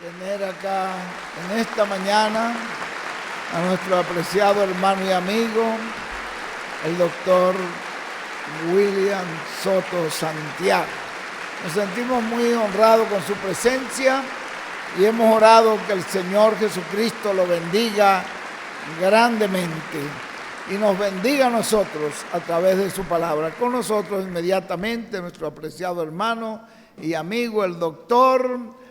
tener acá en esta mañana a nuestro apreciado hermano y amigo, el doctor William Soto Santiago. Nos sentimos muy honrados con su presencia y hemos orado que el Señor Jesucristo lo bendiga grandemente y nos bendiga a nosotros a través de su palabra. Con nosotros inmediatamente nuestro apreciado hermano y amigo, el doctor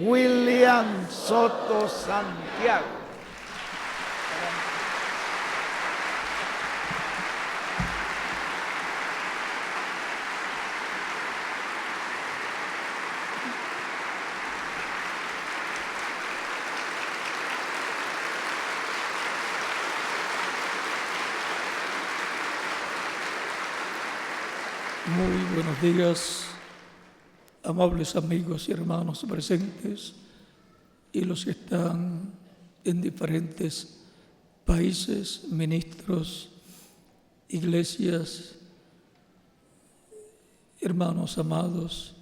William Soto Santiago. Muy buenos días, amables amigos y hermanos presentes y los que están en diferentes países, ministros, iglesias, hermanos amados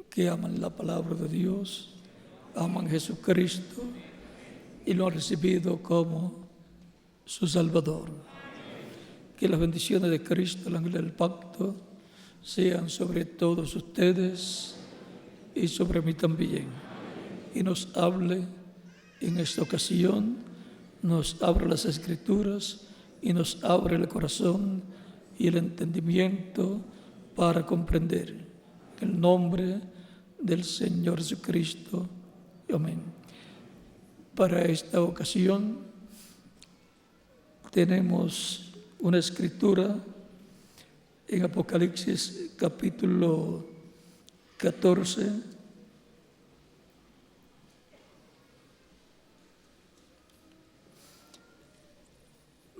que aman la palabra de Dios, aman a Jesucristo y lo han recibido como su Salvador. Que las bendiciones de Cristo, el ángel del pacto, sean sobre todos ustedes y sobre mí también. Y nos hable en esta ocasión, nos abra las Escrituras y nos abre el corazón y el entendimiento para comprender. En el nombre del Señor Jesucristo. Amén. Para esta ocasión tenemos una escritura en Apocalipsis capítulo 14,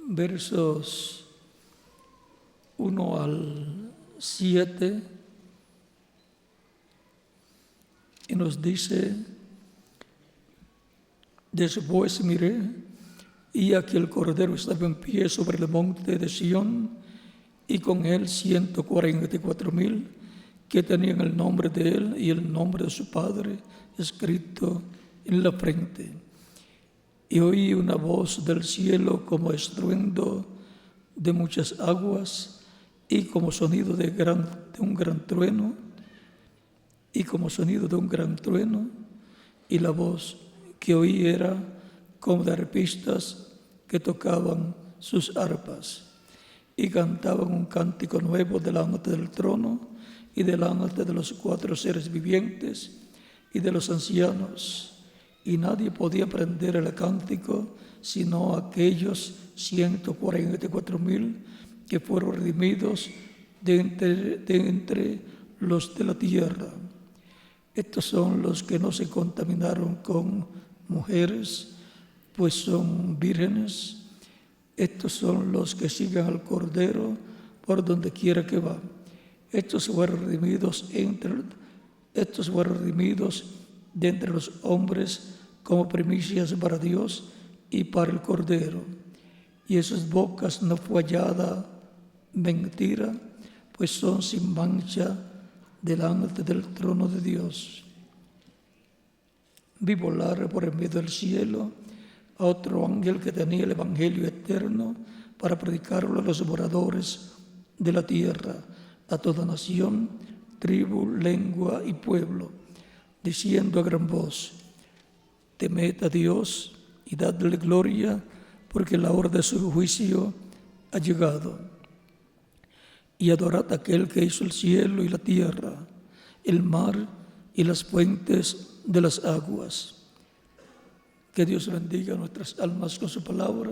versos 1 al 7, y nos dice: después miré, y aquí el Cordero estaba en pie sobre el monte de Sión, y con él 144,000 que tenían el nombre de él y el nombre de su Padre escrito en la frente. Y oí una voz del cielo como estruendo de muchas aguas, y como sonido de un gran trueno, y la voz que oí era como de arpistas que tocaban sus arpas y cantaban un cántico nuevo delante del trono y delante de los 4 seres vivientes y de los ancianos, y nadie podía aprender el cántico sino aquellos 144,000 que fueron redimidos de entre los de la tierra. Estos son los que no se contaminaron con mujeres, pues son vírgenes. Estos son los que siguen al Cordero por donde quiera que va. Estos fueron redimidos de entre los hombres como primicias para Dios y para el Cordero. Y en sus bocas no fue hallada mentira, pues son sin mancha delante del trono de Dios. Vi volar por el medio del cielo a otro ángel que tenía el evangelio eterno para predicarlo a los moradores de la tierra, a toda nación, tribu, lengua y pueblo, diciendo a gran voz: temed a Dios y dadle gloria, porque la hora de su juicio ha llegado. Y adorad a aquel que hizo el cielo y la tierra, el mar y las fuentes de las aguas. Que Dios bendiga nuestras almas con su palabra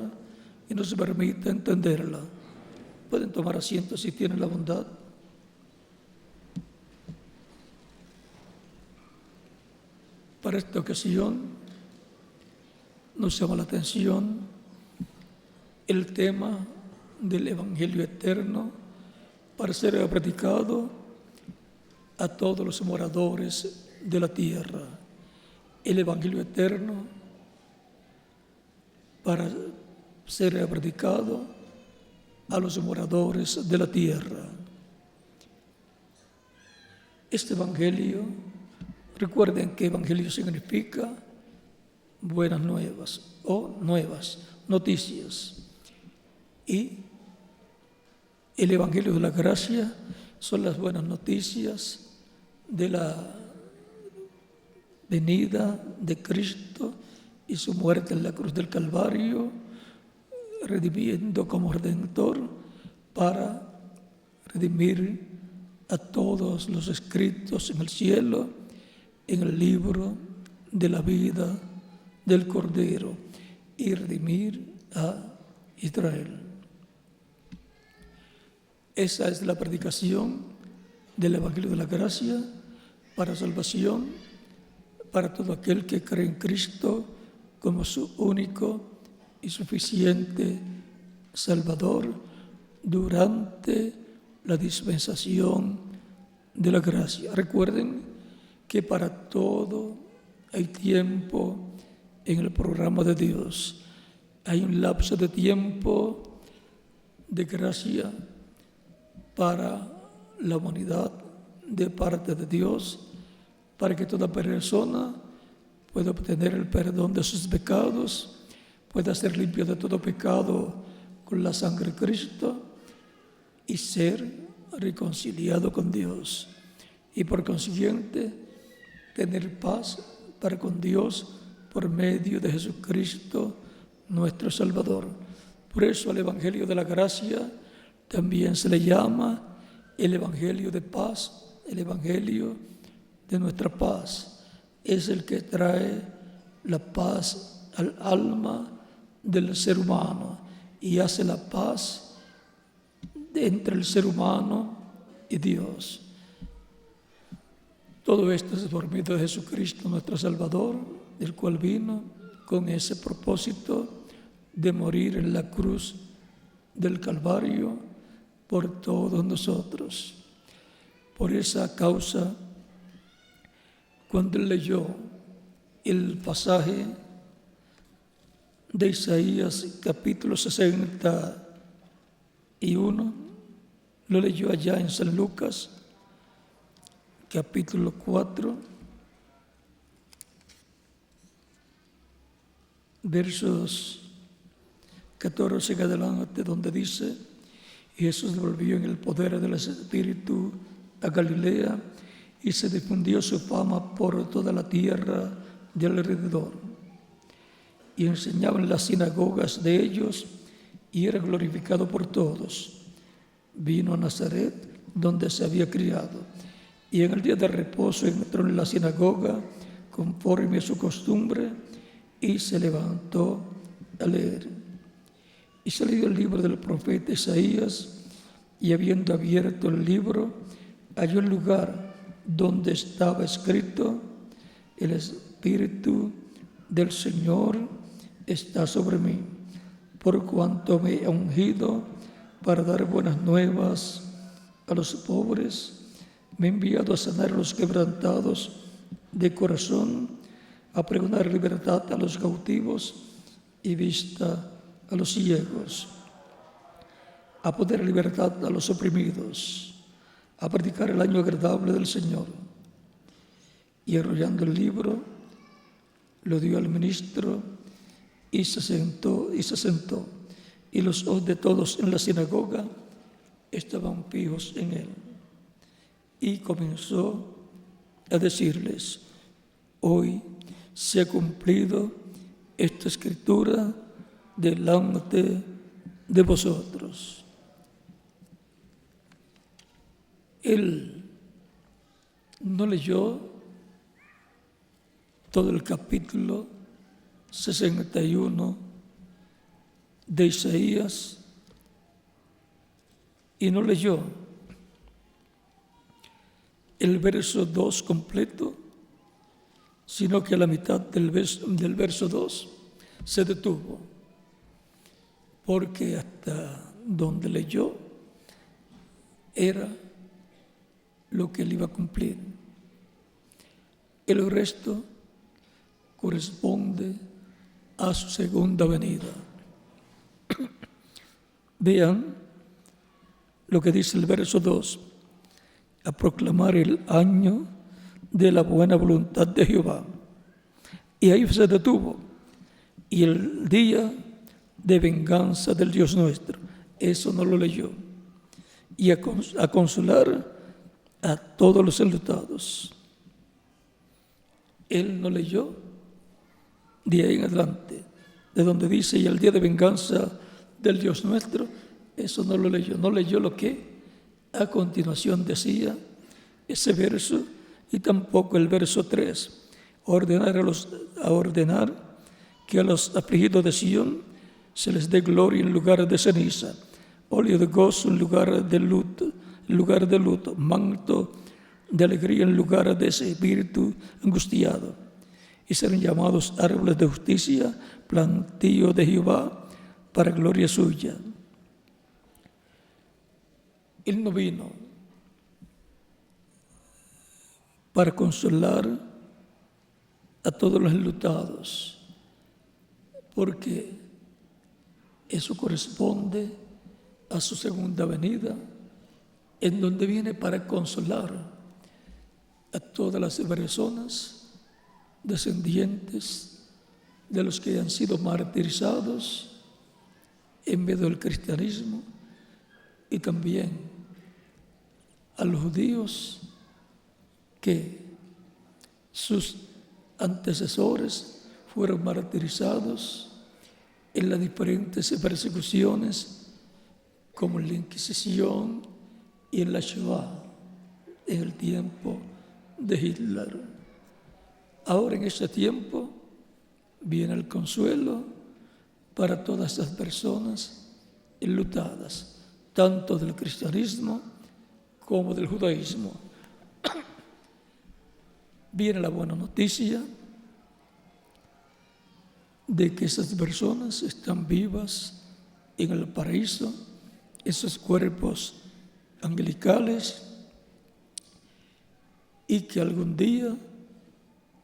y nos permita entenderla. Pueden tomar asiento si tienen la bondad. Para esta ocasión nos llama la atención el tema del Evangelio eterno para ser predicado a todos los moradores de la tierra. El Evangelio eterno para ser predicado a los moradores de la tierra. Este Evangelio Recuerden que evangelio significa buenas nuevas o nuevas noticias. Y el evangelio de la gracia son las buenas noticias de la venida de Cristo y su muerte en la cruz del Calvario, redimiendo como redentor para redimir a todos los escritos en el cielo, en el libro de la vida del Cordero, y redimir a Israel. Esa es la predicación del Evangelio de la Gracia para salvación, para todo aquel que cree en Cristo como su único y suficiente Salvador durante la dispensación de la gracia. Recuerden que para todo hay tiempo en el programa de Dios. Hay un lapso de tiempo de gracia para la humanidad de parte de Dios, para que toda persona pueda obtener el perdón de sus pecados, pueda ser limpio de todo pecado con la sangre de Cristo y ser reconciliado con Dios. Y por consiguiente, tener paz para con Dios por medio de Jesucristo, nuestro Salvador. Por eso al Evangelio de la Gracia también se le llama el Evangelio de paz, el Evangelio de nuestra paz. Es el que trae la paz al alma del ser humano y hace la paz entre el ser humano y Dios. Todo esto es por medio de Jesucristo, nuestro Salvador, el cual vino con ese propósito de morir en la cruz del Calvario por todos nosotros. Por esa causa, cuando él leyó el pasaje de Isaías capítulo 61, lo leyó allá en San Lucas capítulo 4, versos 14 en adelante, donde dice: y Jesús volvió en el poder del Espíritu a Galilea y se difundió su fama por toda la tierra de alrededor. Y enseñaba en las sinagogas de ellos y era glorificado por todos. Vino a Nazaret, donde se había criado, y en el día de reposo entró en la sinagoga conforme a su costumbre y se levantó a leer. Y se leyó el libro del profeta Isaías, y habiendo abierto el libro, halló el lugar donde estaba escrito: el Espíritu del Señor está sobre mí, por cuanto me ha ungido para dar buenas nuevas a los pobres, me ha enviado a sanar a los quebrantados de corazón, a pregonar libertad a los cautivos y vista a los ciegos, a poner libertad a los oprimidos, a predicar el año agradable del Señor. Y enrollando el libro, lo dio al ministro y se sentó. Y los ojos de todos en la sinagoga estaban fijos en él. Y comenzó a decirles: hoy se ha cumplido esta escritura delante de vosotros. Él no leyó todo el capítulo 61 de Isaías y no leyó el verso 2 completo, sino que a la mitad del verso 2 se detuvo, porque hasta donde leyó era lo que él iba a cumplir. El resto corresponde a su segunda venida. Vean lo que dice el verso 2: a proclamar el año de la buena voluntad de Jehová. Y ahí se detuvo. Y el día de venganza del Dios nuestro, eso no lo leyó. Y a consolar a todos los enlutados. Él no leyó de ahí en adelante, de donde dice, y el día de venganza del Dios nuestro, eso no lo leyó. No leyó lo que a continuación decía ese verso, y tampoco el verso 3, a ordenar que a los afligidos de Sión se les dé gloria en lugar de ceniza, óleo de gozo en lugar de luto, manto de alegría en lugar de ese espíritu angustiado, y serán llamados árboles de justicia, plantío de Jehová, para gloria suya. Él no vino para consolar a todos los enlutados, porque eso corresponde a su segunda venida, en donde viene para consolar a todas las personas descendientes de los que han sido martirizados en medio del cristianismo, y también a los judíos que sus antecesores fueron martirizados en las diferentes persecuciones, como en la Inquisición y en la Shoah, en el tiempo de Hitler. Ahora, en este tiempo, viene el consuelo para todas estas personas enlutadas, tanto del cristianismo como del judaísmo. Viene la buena noticia de que esas personas están vivas en el paraíso, esos cuerpos angelicales, y que algún día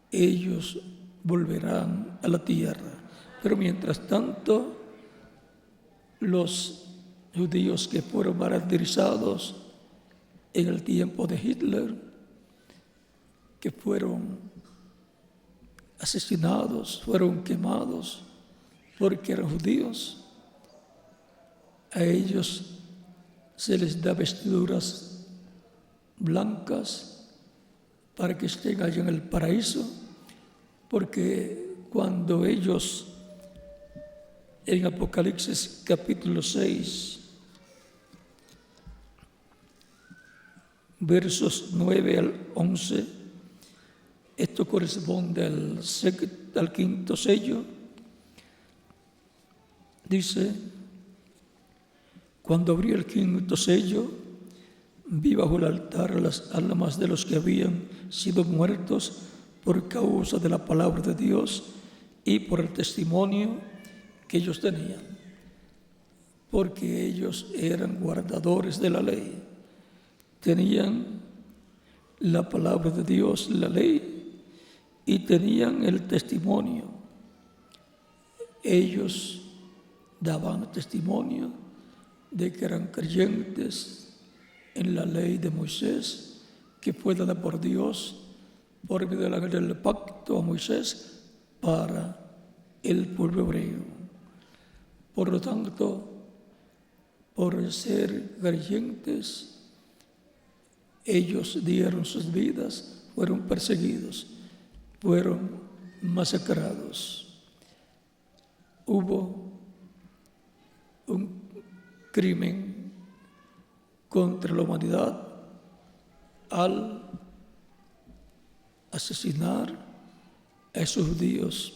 ellos volverán a la tierra. Pero mientras tanto, los judíos que fueron martirizados en el tiempo de Hitler, que fueron asesinados, fueron quemados porque eran judíos, a ellos se les da vestiduras blancas para que estén allá en el paraíso, porque cuando ellos, en Apocalipsis capítulo 6, versos 9 al 11, esto corresponde al quinto sello, dice: cuando abrió el quinto sello, vi bajo el altar las almas de los que habían sido muertos por causa de la palabra de Dios y por el testimonio que ellos tenían, porque ellos eran guardadores de la ley, tenían la palabra de Dios, la ley, y tenían el testimonio. Ellos daban testimonio de que eran creyentes en la ley de Moisés, que fue dada por Dios por medio del pacto a Moisés para el pueblo hebreo. Por lo tanto, por ser creyentes, ellos dieron sus vidas, fueron perseguidos, fueron masacrados. Hubo un crimen contra la humanidad al asesinar a esos judíos,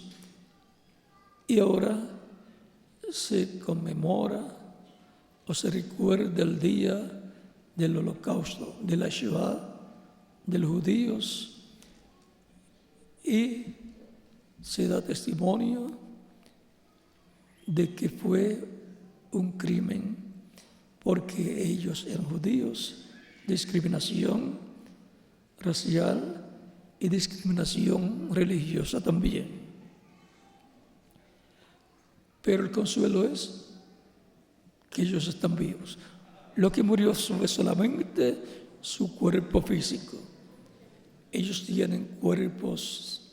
y ahora se conmemora o se recuerda el día del holocausto, de la Shoah de los judíos, y se da testimonio de que fue un crimen porque ellos eran judíos, discriminación racial y discriminación religiosa también. Pero el consuelo es que ellos están vivos. Lo que murió fue solamente su cuerpo físico, Ellos tienen cuerpos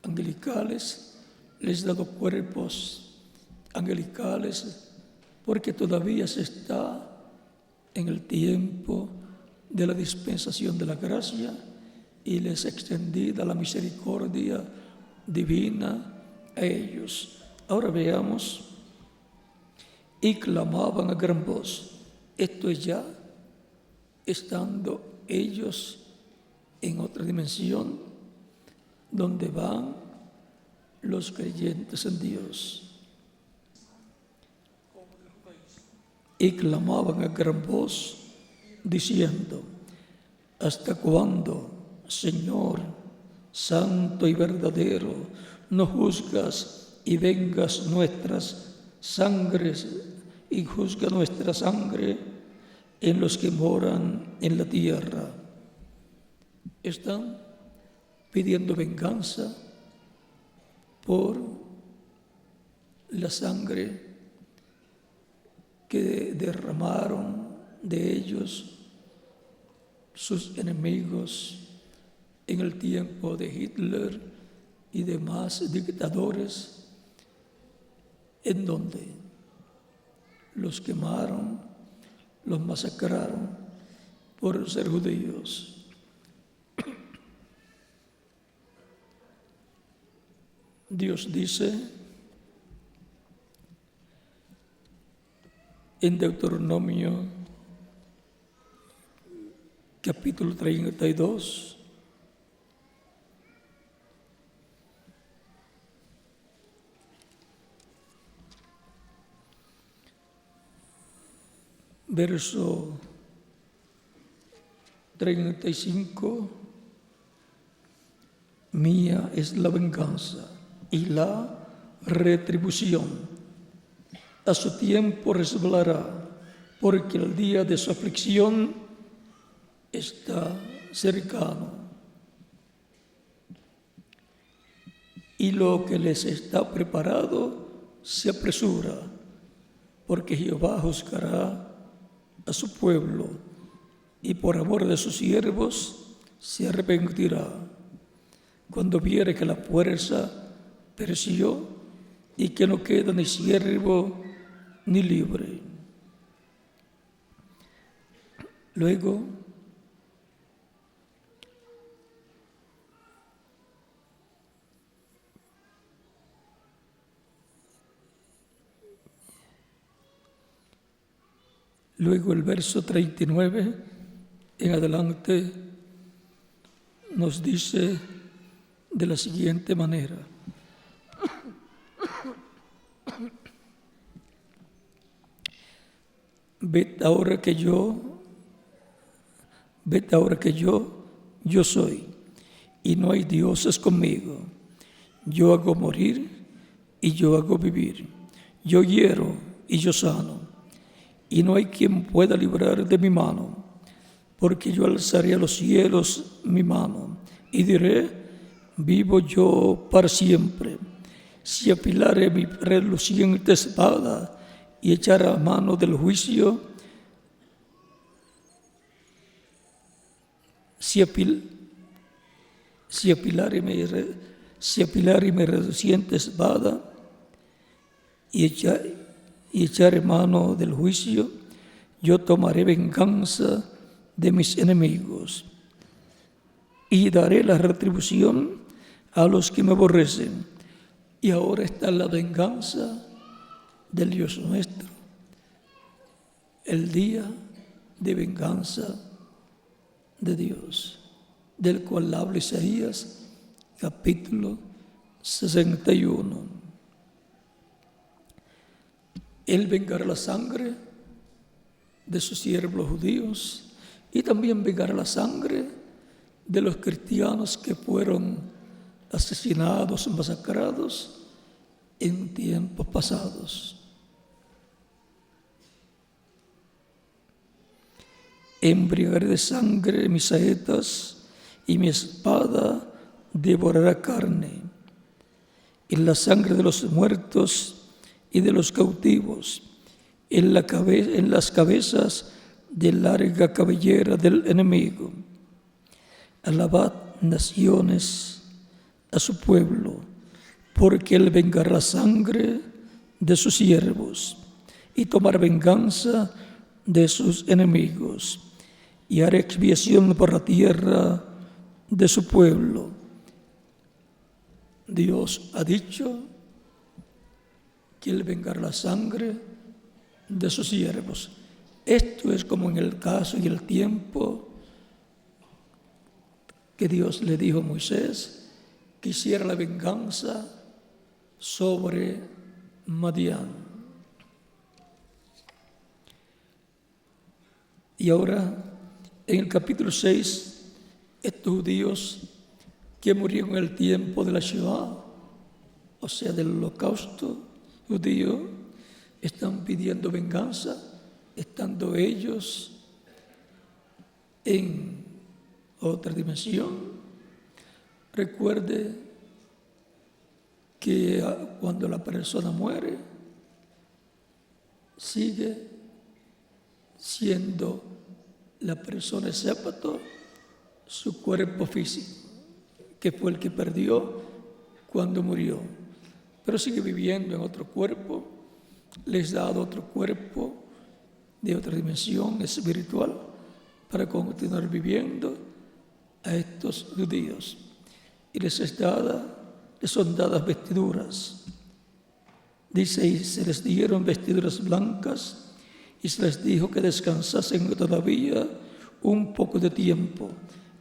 angelicales, les he dado cuerpos angelicales porque todavía se está en el tiempo de la dispensación de la gracia y les extendida la misericordia divina a ellos. Ahora veamos. Y clamaban a gran voz. Esto es ya estando ellos en otra dimensión donde van los creyentes en Dios. Y clamaban a gran voz diciendo: ¿hasta cuándo, Señor, santo y verdadero, no juzgas y vengas nuestras sangres y juzga nuestra sangre en los que moran en la tierra? Están pidiendo venganza por la sangre que derramaron de ellos sus enemigos en el tiempo de Hitler y demás dictadores, en donde los quemaron, los masacraron por ser judíos. Dios dice en Deuteronomio capítulo 32, verso 35, mía es la venganza y la retribución. A su tiempo resbalará, porque el día de su aflicción está cercano. Y lo que les está preparado se apresura, porque Jehová juzgará a su pueblo y por amor de sus siervos se arrepentirá. Cuando viere que la fuerza pereció y que no queda ni siervo ni libre. Luego, el verso 39 en adelante nos dice de la siguiente manera: Ved ahora que yo soy, y no hay dioses conmigo. Yo hago morir y yo hago vivir. Yo hiero y yo sano. Y no hay quien pueda librar de mi mano, porque yo alzaré a los cielos mi mano y diré: vivo yo para siempre. Si apilare mi reluciente espada y echar a mano del juicio, si apilare mi reluciente espada y echaré mano del juicio, yo tomaré venganza de mis enemigos y daré la retribución a los que me aborrecen. Y ahora está la venganza del Dios nuestro, el día de venganza de Dios, del cual habla Isaías capítulo 61. Él vengará la sangre de sus siervos judíos y también vengará la sangre de los cristianos que fueron asesinados, masacrados en tiempos pasados. Embriagaré de sangre mis saetas y mi espada devorará carne. En la sangre de los muertos y de los cautivos, en las cabezas de larga cabellera del enemigo. Alabad naciones a su pueblo, porque él vengará la sangre de sus siervos y tomará venganza de sus enemigos, y hará expiación por la tierra de su pueblo. Dios ha dicho que él vengará la sangre de sus siervos. Esto es como en el caso y el tiempo que Dios le dijo a Moisés que hiciera la venganza sobre Madián. Y ahora, en el capítulo 6, estos judíos que murieron en el tiempo de la Shoah, o sea, del holocausto judío, están pidiendo venganza, estando ellos en otra dimensión. Recuerde que cuando la persona muere, sigue siendo la persona excepto su cuerpo físico, que fue el que perdió cuando murió, pero sigue viviendo en otro cuerpo. Les ha dado otro cuerpo de otra dimensión espiritual para continuar viviendo a estos judíos, y les son dadas vestiduras. Dice, y se les dieron vestiduras blancas, y se les dijo que descansasen todavía un poco de tiempo,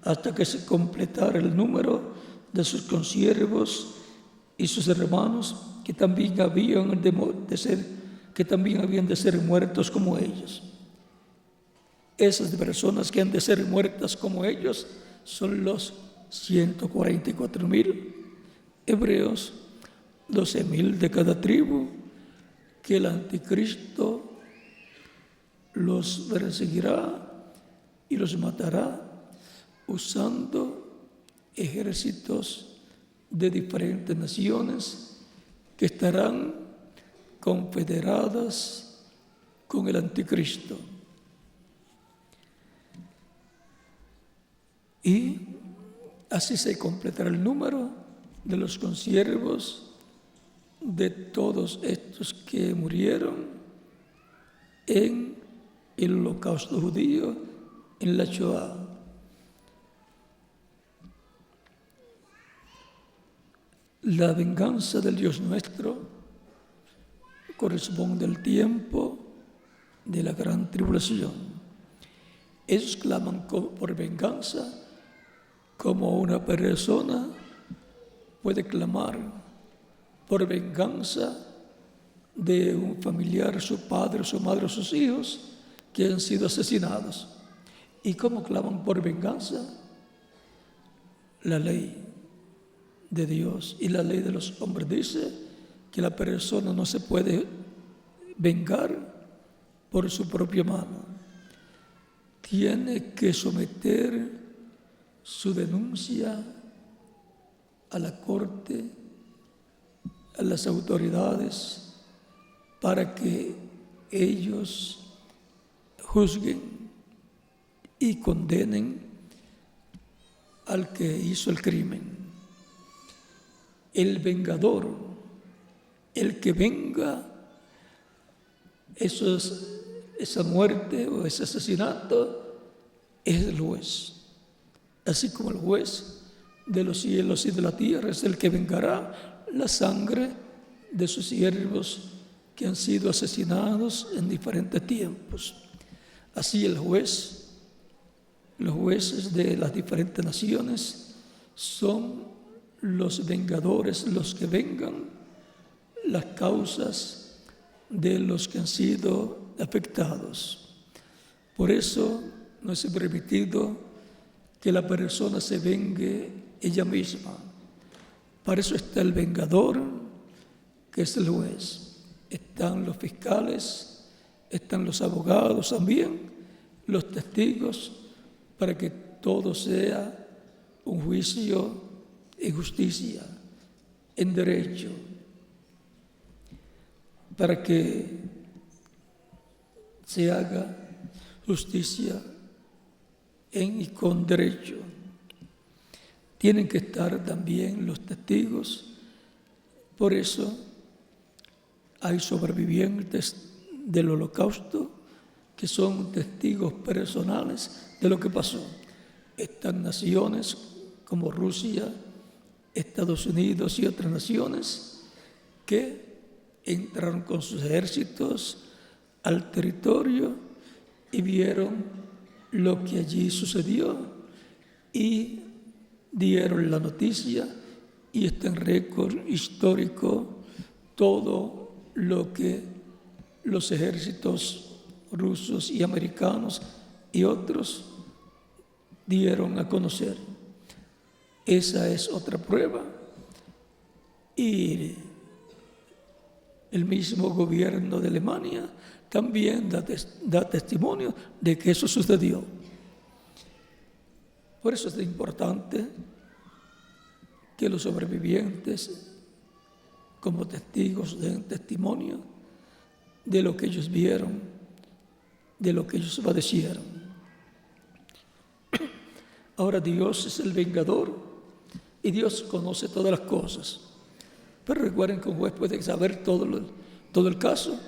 hasta que se completara el número de sus consiervos y sus hermanos, que también habían de ser muertos como ellos. Esas personas que han de ser muertas como ellos son los 144,000 hebreos, 12,000 de cada tribu, que el anticristo los perseguirá y los matará usando ejércitos de diferentes naciones que estarán confederadas con el anticristo. Y así se completará el número de los consiervos de todos estos que murieron en el holocausto judío, en la Shoah. La venganza del Dios nuestro corresponde al tiempo de la gran tribulación. Ellos claman por venganza como una persona puede clamar por venganza de un familiar, su padre, su madre o sus hijos que han sido asesinados. ¿Y cómo claman por venganza? La ley de Dios y la ley de los hombres dice que la persona no se puede vengar por su propia mano. Tiene que someter su denuncia a la corte, a las autoridades, para que ellos juzguen y condenen al que hizo el crimen. El vengador, el que venga esa muerte o ese asesinato, es el juez. Así como el juez de los cielos y de la tierra es el que vengará la sangre de sus siervos que han sido asesinados en diferentes tiempos. Así los jueces de las diferentes naciones son los vengadores, los que vengan las causas de los que han sido afectados. Por eso no es permitido que la persona se vengue ella misma. Para eso está el vengador, que es el juez. Están los fiscales, están los abogados también, los testigos, para que todo sea un juicio en justicia, en derecho, para que se haga justicia en y con derecho. tienen que estar también los testigos. Por eso hay sobrevivientes del Holocausto que son testigos personales de lo que pasó. Están naciones como Rusia, Estados Unidos y otras naciones que entraron con sus ejércitos al territorio y vieron lo que allí sucedió y dieron la noticia, y está en récord histórico todo lo que los ejércitos rusos y americanos y otros dieron a conocer. Esa es otra prueba, y el mismo gobierno de Alemania también da testimonio de que eso sucedió. Por eso es importante que los sobrevivientes, como testigos, den testimonio de lo que ellos vieron, de lo que ellos padecieron. Ahora Dios es el vengador y Dios conoce todas las cosas. Pero recuerden que un juez puede saber todo el caso,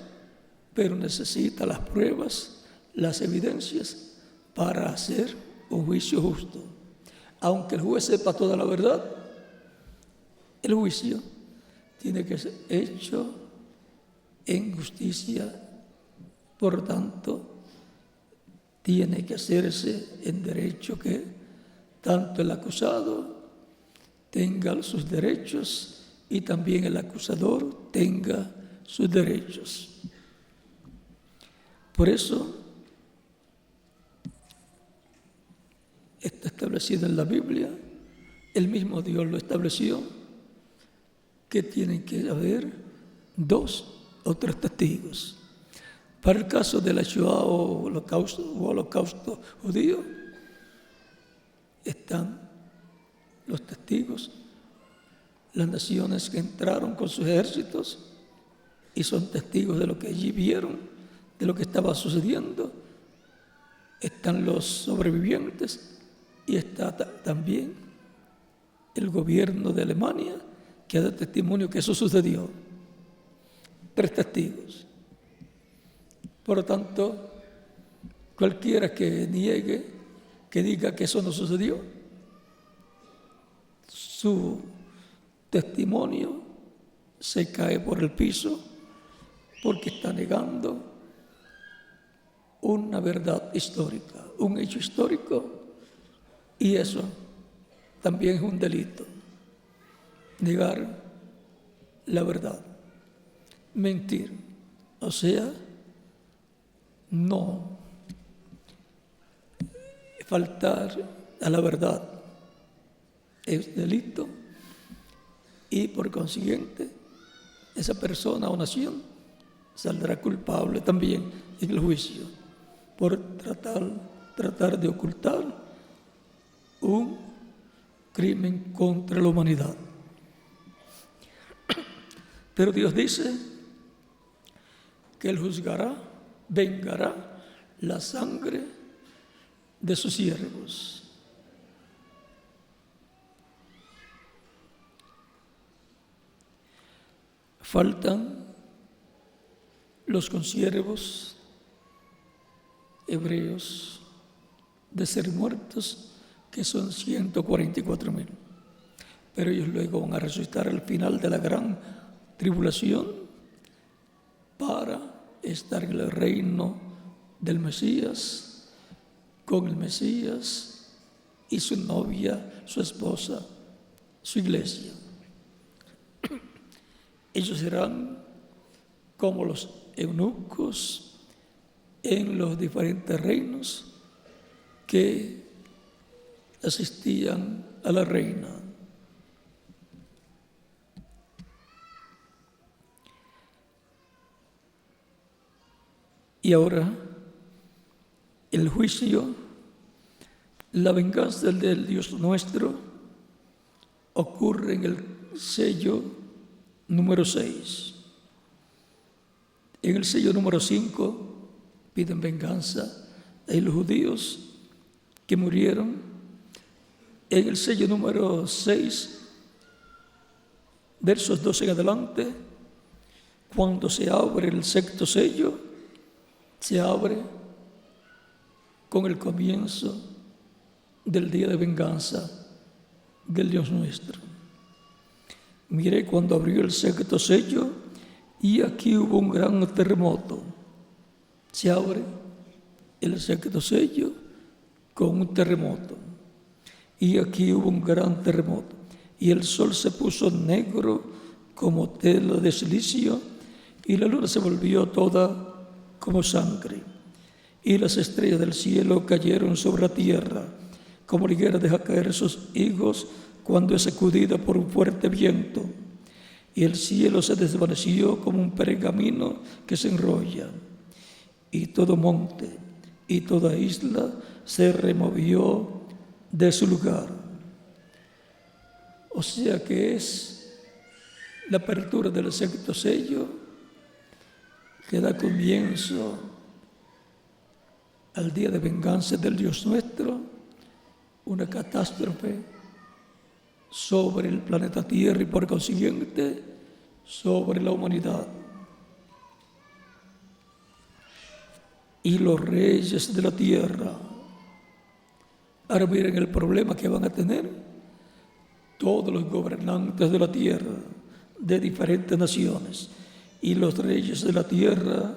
pero necesita las pruebas, las evidencias para hacer un juicio justo. Aunque el juez sepa toda la verdad, el juicio tiene que ser hecho en justicia. Por lo tanto, tiene que hacerse en derecho, que tanto el acusado tenga sus derechos y también el acusador tenga sus derechos. Por eso está establecido en la Biblia, el mismo Dios lo estableció, que tienen que haber 2 o 3 testigos. Para el caso de la Shoah o holocausto judío, están los testigos, las naciones que entraron con sus ejércitos y son testigos de lo que allí vieron, de lo que estaba sucediendo. Están los sobrevivientes y está también el gobierno de Alemania, que da testimonio que eso sucedió. 3 testigos. Por lo tanto, cualquiera que niegue, que diga que eso no sucedió, su testimonio se cae por el piso, porque está negando una verdad histórica, un hecho histórico, y eso también es un delito. Negar la verdad, mentir, o sea, no faltar a la verdad es delito, y por consiguiente esa persona o nación saldrá culpable también en el juicio por tratar de ocultar un crimen contra la humanidad. Pero Dios dice que Él vengará la sangre de sus siervos. Faltan los consiervos hebreos de ser muertos, que son 144,000. Pero ellos luego van a resucitar al final de la gran tribulación para estar en el reino del Mesías, con el Mesías y su novia, su esposa, su iglesia. Ellos serán como los eunucos en los diferentes reinos que asistían a la reina. Y ahora el juicio, la venganza del Dios nuestro ocurre en el sello número 6. En el sello número 5 piden venganza a los judíos que murieron En el sello número 6, versos 12 en adelante, cuando se abre el sexto sello, se abre con el comienzo del día de venganza del Dios nuestro. Miré cuando abrió el sexto sello y aquí hubo un gran terremoto. Se abre el sexto sello con un terremoto. Y aquí hubo un gran terremoto. Y el sol se puso negro como tela de silicio y la luna se volvió toda como sangre. Y las estrellas del cielo cayeron sobre la tierra, como la higuera deja caer sus higos cuando es sacudida por un fuerte viento. Y el cielo se desvaneció como un pergamino que se enrolla. Y todo monte y toda isla se removió de su lugar. O sea que es la apertura del sexto sello que da comienzo al día de venganza del Dios nuestro, una catástrofe sobre el planeta Tierra y por consiguiente sobre la humanidad. Y los reyes de la tierra, ahora miren el problema que van a tener todos los gobernantes de la tierra, de diferentes naciones, y los reyes de la tierra,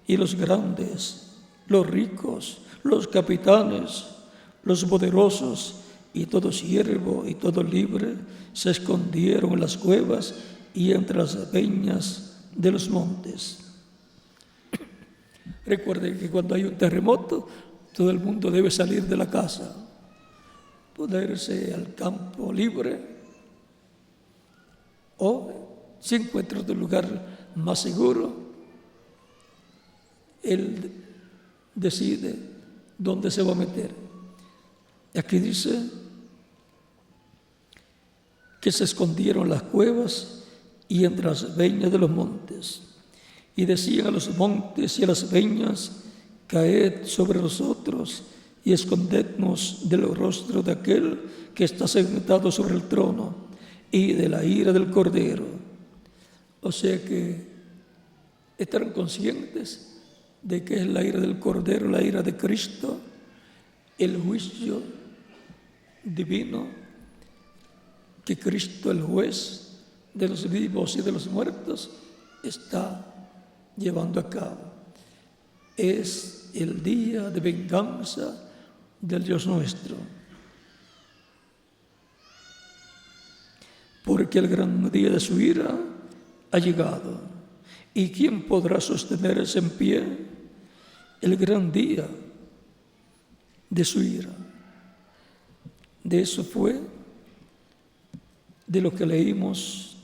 y los grandes, los ricos, los capitanes, los poderosos, y todo siervo y todo libre se escondieron en las cuevas y entre las peñas de los montes. Recuerden que cuando hay un terremoto, todo el mundo debe salir de la casa, ponerse al campo libre, o si encuentra otro lugar más seguro, él decide dónde se va a meter. Aquí dice que se escondieron las cuevas y entre las peñas de los montes. Y decían a los montes y a las peñas: caed sobre nosotros y escondednos del rostro de aquel que está sentado sobre el trono y de la ira del Cordero. O sea que estarán conscientes de que es la ira del Cordero, la ira de Cristo, el juicio divino que Cristo, el juez de los vivos y de los muertos, está llevando a cabo. Es el día de venganza del Dios nuestro. Porque el gran día de su ira ha llegado. ¿Y quién podrá sostenerse en pie? El gran día de su ira. De eso fue de lo que leímos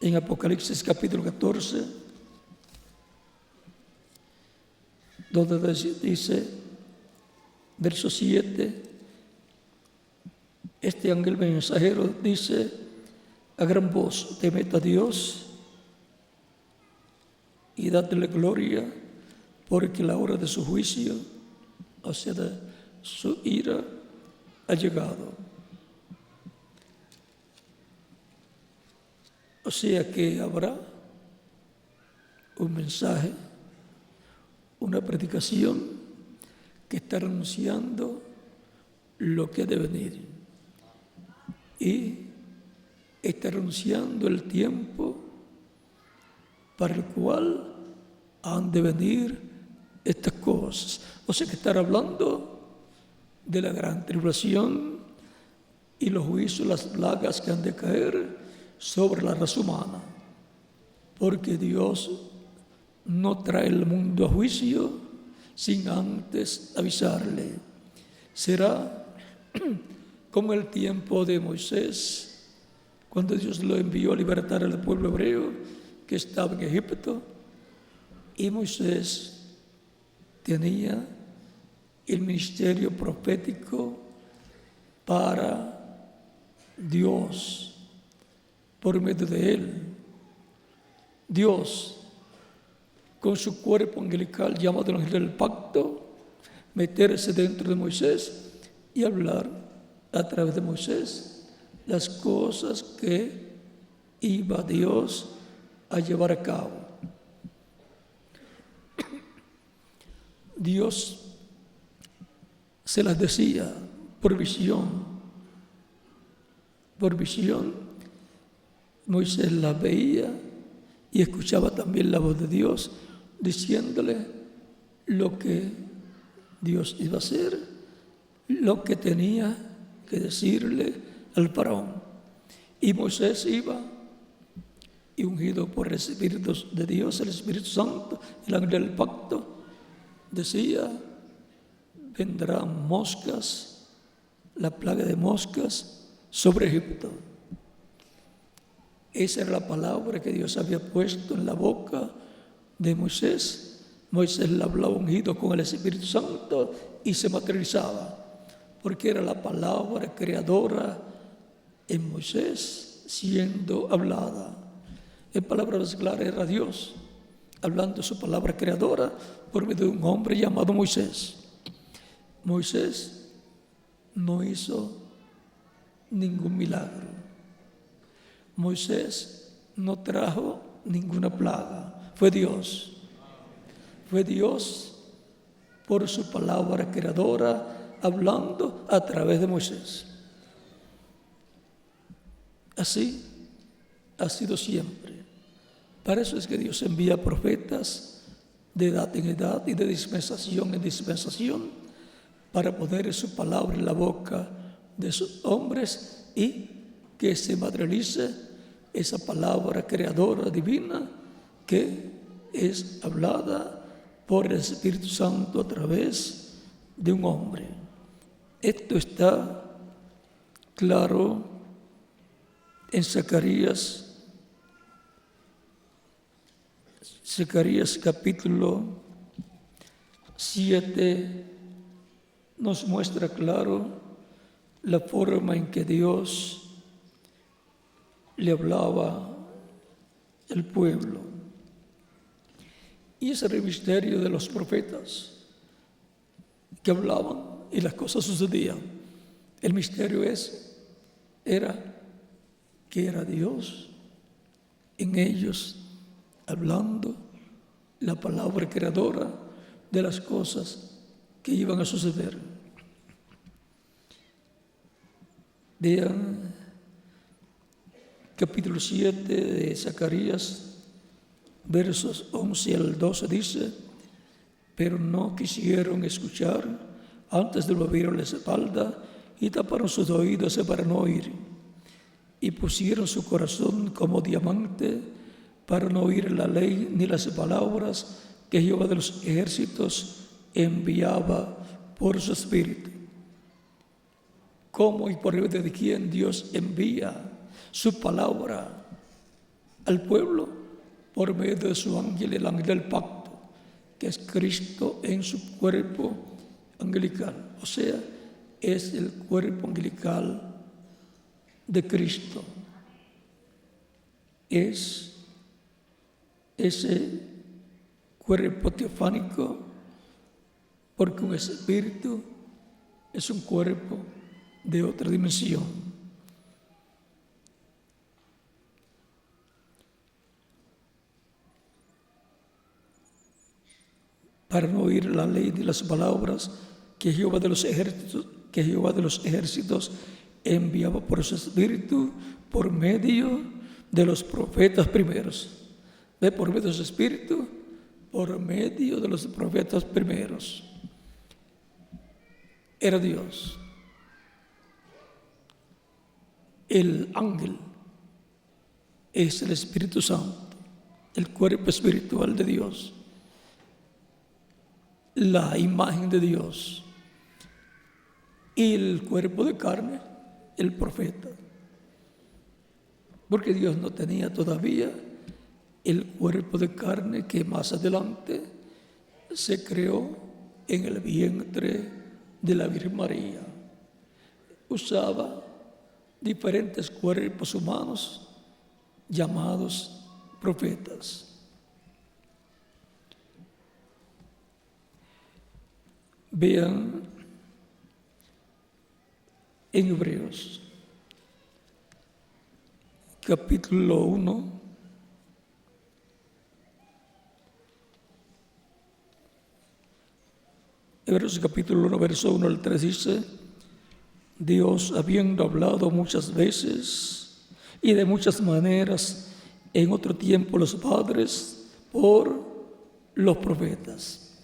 en Apocalipsis capítulo 14, donde dice, verso 7, este ángel mensajero dice a gran voz: temed a Dios y dadle gloria, porque la hora de su juicio, o sea, de su ira, ha llegado. O sea que habrá un mensaje, una predicación que está anunciando lo que ha de venir. Y está anunciando el tiempo para el cual han de venir estas cosas. O sea que estar hablando de la gran tribulación y los juicios, las plagas que han de caer sobre la raza humana, porque Dios no trae el mundo a juicio sin antes avisarle. Será como el tiempo de Moisés, cuando Dios lo envió a libertar al pueblo hebreo que estaba en Egipto, y Moisés tenía el ministerio profético para Dios. Por medio de él, Dios, con su cuerpo angelical llamado el ángel del pacto, meterse dentro de Moisés y hablar a través de Moisés las cosas que iba Dios a llevar a cabo. Dios se las decía por visión. Por visión, Moisés las veía y escuchaba también la voz de Dios diciéndole lo que Dios iba a hacer, lo que tenía que decirle al faraón. Y Moisés iba y, ungido por el Espíritu de Dios, el Espíritu Santo, el ángel del pacto, decía: vendrán moscas, la plaga de moscas sobre Egipto. Esa era la palabra que Dios había puesto en la boca de Moisés. Moisés la hablaba ungido con el Espíritu Santo y se materializaba, porque era la palabra creadora en Moisés siendo hablada. En palabras claras, era Dios hablando su palabra creadora por medio de un hombre llamado Moisés. Moisés no hizo ningún milagro. Moisés no trajo ninguna plaga. Fue Dios. Fue Dios por su palabra creadora hablando a través de Moisés. Así ha sido siempre. Para eso es que Dios envía profetas de edad en edad y de dispensación en dispensación, para poner su palabra en la boca de sus hombres y que se materialice esa palabra creadora divina que es hablada por el Espíritu Santo a través de un hombre. Esto está claro en Zacarías capítulo 7. Nos muestra claro la forma en que Dios le hablaba al pueblo. Y ese era el misterio de los profetas que hablaban y las cosas sucedían. El misterio era que era Dios en ellos hablando la palabra creadora de las cosas que iban a suceder. Vean capítulo 7 de Zacarías, versos 11 al 12, dice: pero no quisieron escuchar, antes de volvieron la espalda y taparon sus oídos para no oír, y pusieron su corazón como diamante para no oír la ley ni las palabras que Jehová de los ejércitos enviaba por su Espíritu. ¿Cómo y por medio de quién Dios envía su palabra al pueblo? Por medio de su ángel, el ángel del pacto, que es Cristo en su cuerpo angelical. O sea, es el cuerpo angelical de Cristo. Es ese cuerpo teofánico, porque un espíritu es un cuerpo de otra dimensión. Para no oír la ley ni las palabras que Jehová de los ejércitos enviaba por su espíritu por medio de los profetas primeros. ¿Ve? Por medio de su espíritu, por medio de los profetas primeros. Era Dios. El ángel es el Espíritu Santo, el cuerpo espiritual de Dios, la imagen de Dios, y el cuerpo de carne, el profeta. Porque Dios no tenía todavía el cuerpo de carne que más adelante se creó en el vientre de la Virgen María. Usaba diferentes cuerpos humanos llamados profetas. Vean en Hebreos, capítulo 1, Hebreos capítulo 1, verso 1 al 3 dice: Dios, habiendo hablado muchas veces y de muchas maneras en otro tiempo los padres por los profetas.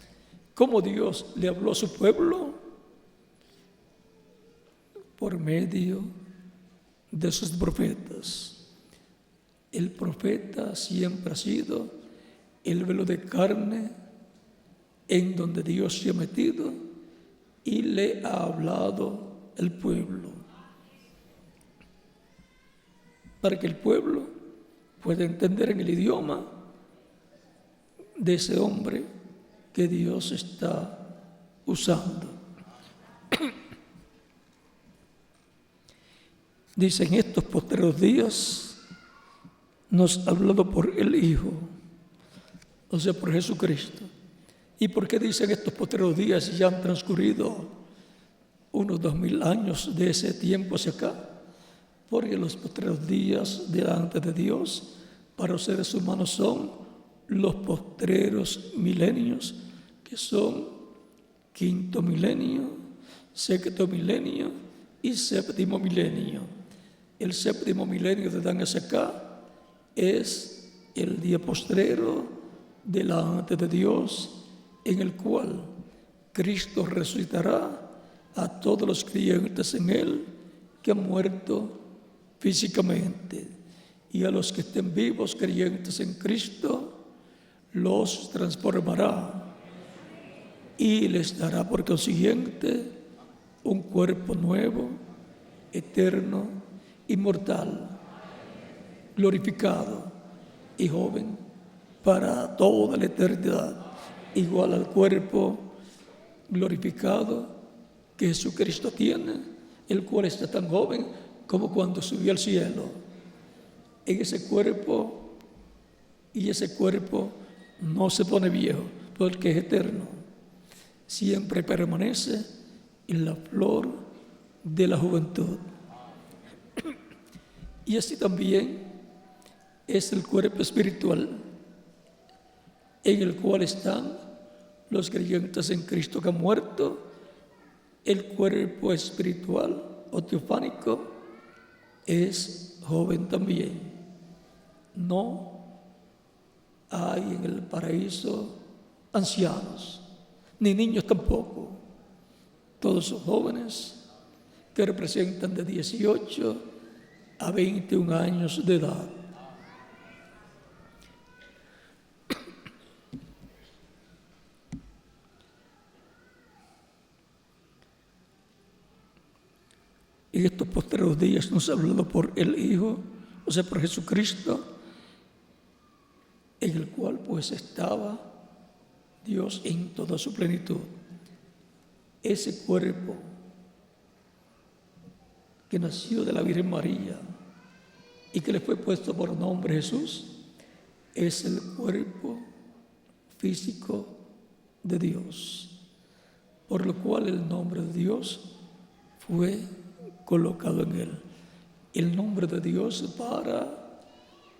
¿Cómo Dios le habló a su pueblo? Por medio de sus profetas. El profeta siempre ha sido el velo de carne en donde Dios se ha metido y le ha hablado al pueblo, para que el pueblo pueda entender en el idioma de ese hombre que Dios está usando. Dice: en estos postreros días nos ha hablado por el Hijo, o sea, por Jesucristo. ¿Y por qué dicen estos postreros días si ya han transcurrido unos 2000 años de ese tiempo hacia acá? Porque los postreros días delante de Dios para los seres humanos son los postreros milenios, que son quinto milenio, sexto milenio y séptimo milenio. El séptimo milenio de Dan hacia acá es el día postrero delante de Dios, en el cual Cristo resucitará a todos los creyentes en Él que han muerto físicamente, y a los que estén vivos creyentes en Cristo los transformará y les dará por consiguiente un cuerpo nuevo, eterno, inmortal, glorificado y joven para toda la eternidad, igual al cuerpo glorificado que Jesucristo tiene, el cual está tan joven como cuando subió al cielo. En ese cuerpo, y ese cuerpo no se pone viejo porque es eterno, siempre permanece en la flor de la juventud. Y así también es el cuerpo espiritual, en el cual están los creyentes en Cristo que han muerto. El cuerpo espiritual o teofánico es joven también. No hay en el paraíso ancianos, ni niños tampoco. Todos son jóvenes que representan de 18 a 21 años de edad. En estos postreros días nos ha hablado por el Hijo, o sea, por Jesucristo, en el cual pues estaba Dios en toda su plenitud. Ese cuerpo que nació de la Virgen María y que le fue puesto por nombre Jesús, es el cuerpo físico de Dios, por lo cual el nombre de Dios fue colocado en él. El nombre de Dios para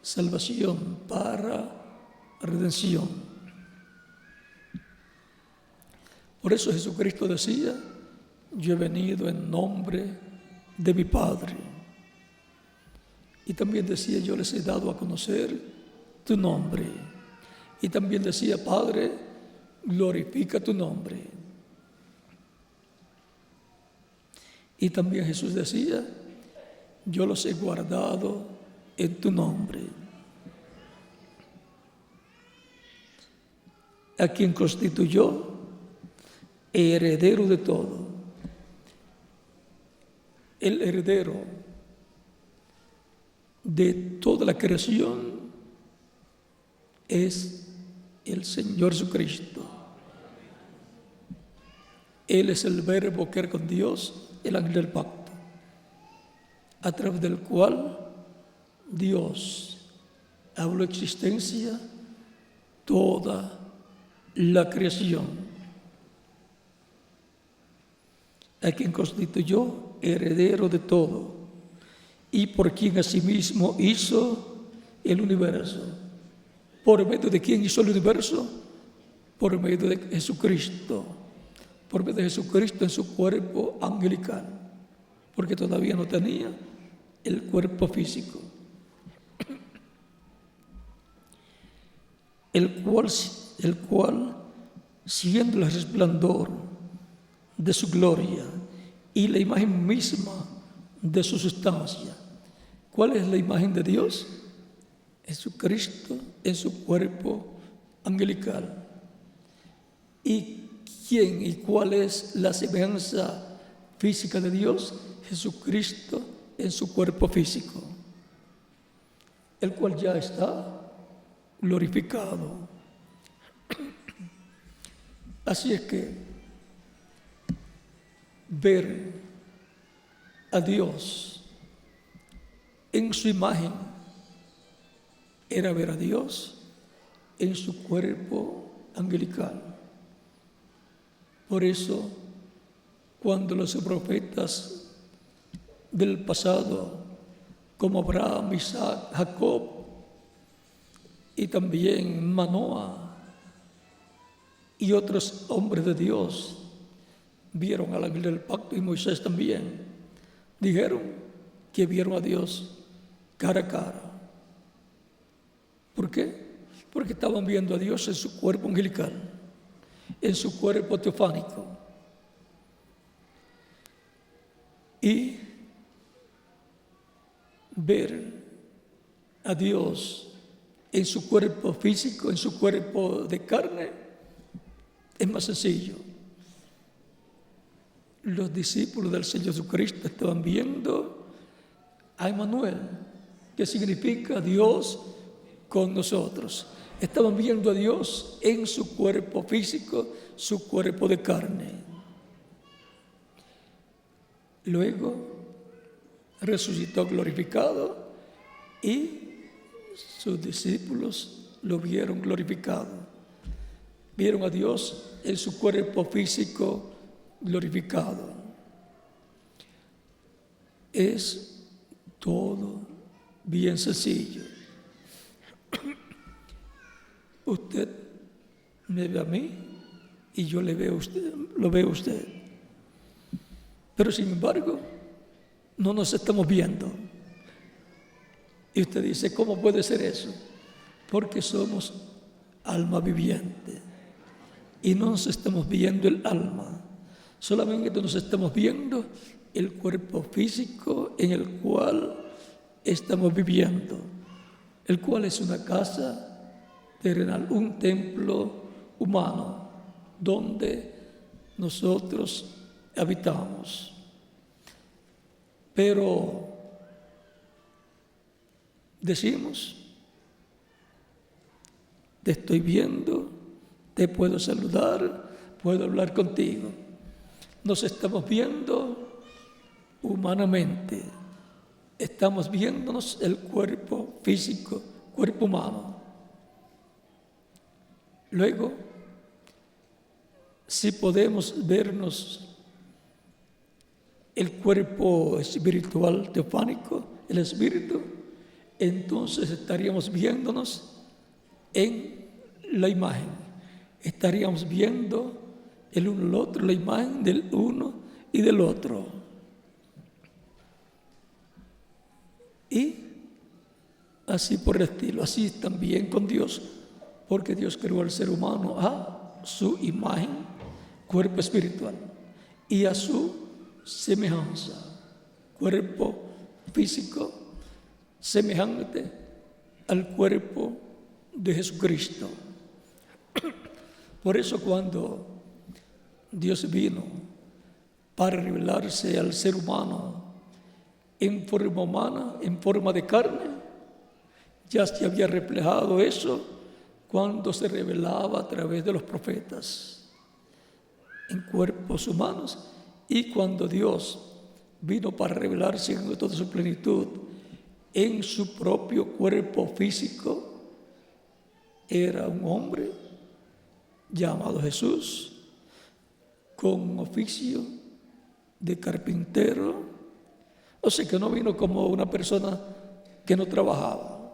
salvación, para redención. Por eso Jesucristo decía: yo he venido en nombre de mi Padre. Y también decía: yo les he dado a conocer tu nombre. Y también decía: Padre, glorifica tu nombre. Y también Jesús decía: yo los he guardado en tu nombre. A quien constituyó heredero de todo. El heredero de toda la creación es el Señor Jesucristo. Él es el verbo que era con Dios, el ángel del pacto, a través del cual Dios habló existencia toda la creación, a quien constituyó heredero de todo, y por quien asimismo hizo el universo. ¿Por medio de quién hizo el universo? Por medio de Jesucristo. Por medio de Jesucristo en su cuerpo angelical, porque todavía no tenía el cuerpo físico, el cual, siendo el resplandor de su gloria y la imagen misma de su sustancia. ¿Cuál es la imagen de Dios? Jesucristo en su cuerpo angelical. ¿Y quién y cuál es la semejanza física de Dios? Jesucristo en su cuerpo físico, el cual ya está glorificado. Así es que ver a Dios en su imagen era ver a Dios en su cuerpo angelical. Por eso, cuando los profetas del pasado, como Abraham, Isaac, Jacob y también Manoah y otros hombres de Dios, vieron al ángel del pacto, y Moisés también, dijeron que vieron a Dios cara a cara. ¿Por qué? Porque estaban viendo a Dios en su cuerpo angelical, en su cuerpo teofánico. Y ver a Dios en su cuerpo físico, en su cuerpo de carne, es más sencillo. Los discípulos del Señor Jesucristo estaban viendo a Emmanuel, que significa Dios con nosotros. Estaban viendo a Dios en su cuerpo físico, su cuerpo de carne. Luego resucitó glorificado y sus discípulos lo vieron glorificado. Vieron a Dios en su cuerpo físico glorificado. Es todo bien sencillo. Usted me ve a mí y yo le veo a usted, lo veo a usted. Pero sin embargo, no nos estamos viendo. Y usted dice, ¿cómo puede ser eso? Porque somos alma viviente y no nos estamos viendo el alma. Solamente nos estamos viendo el cuerpo físico en el cual estamos viviendo, el cual es una casa terrenal, un templo humano donde nosotros habitamos. Pero decimos, te estoy viendo, te puedo saludar, puedo hablar contigo. Nos estamos viendo humanamente, estamos viéndonos el cuerpo físico, cuerpo humano. Luego, si podemos vernos el cuerpo espiritual teofánico, el espíritu, entonces estaríamos viéndonos en la imagen. Estaríamos viendo el uno al otro, la imagen del uno y del otro. Y así por el estilo, así también con Dios, porque Dios creó al ser humano a su imagen, cuerpo espiritual, y a su semejanza, cuerpo físico, semejante al cuerpo de Jesucristo. Por eso cuando Dios vino para revelarse al ser humano en forma humana, en forma de carne, ya se había reflejado eso cuando se revelaba a través de los profetas en cuerpos humanos, y cuando Dios vino para revelarse en toda su plenitud en su propio cuerpo físico, era un hombre llamado Jesús, con un oficio de carpintero. O sea que no vino como una persona que no trabajaba.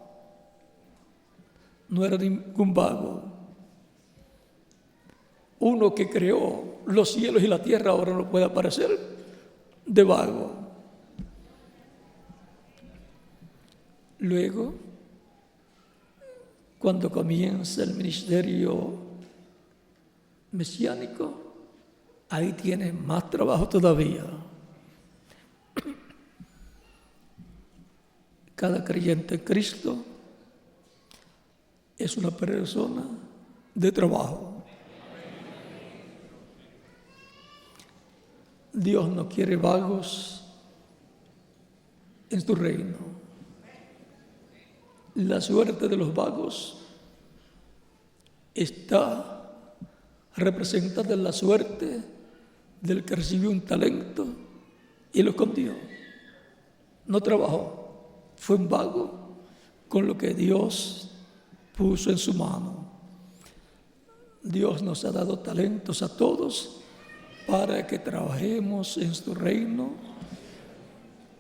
No era ningún vago. Uno que creó los cielos y la tierra ahora no puede aparecer de vago. Luego, cuando comienza el ministerio mesiánico, ahí tiene más trabajo todavía. Cada creyente en Cristo es una persona de trabajo. Dios no quiere vagos en su reino. La suerte de los vagos está representada en la suerte del que recibió un talento y lo escondió. No trabajó, fue un vago con lo que Dios puso en su mano. Dios nos ha dado talentos a todos para que trabajemos en su reino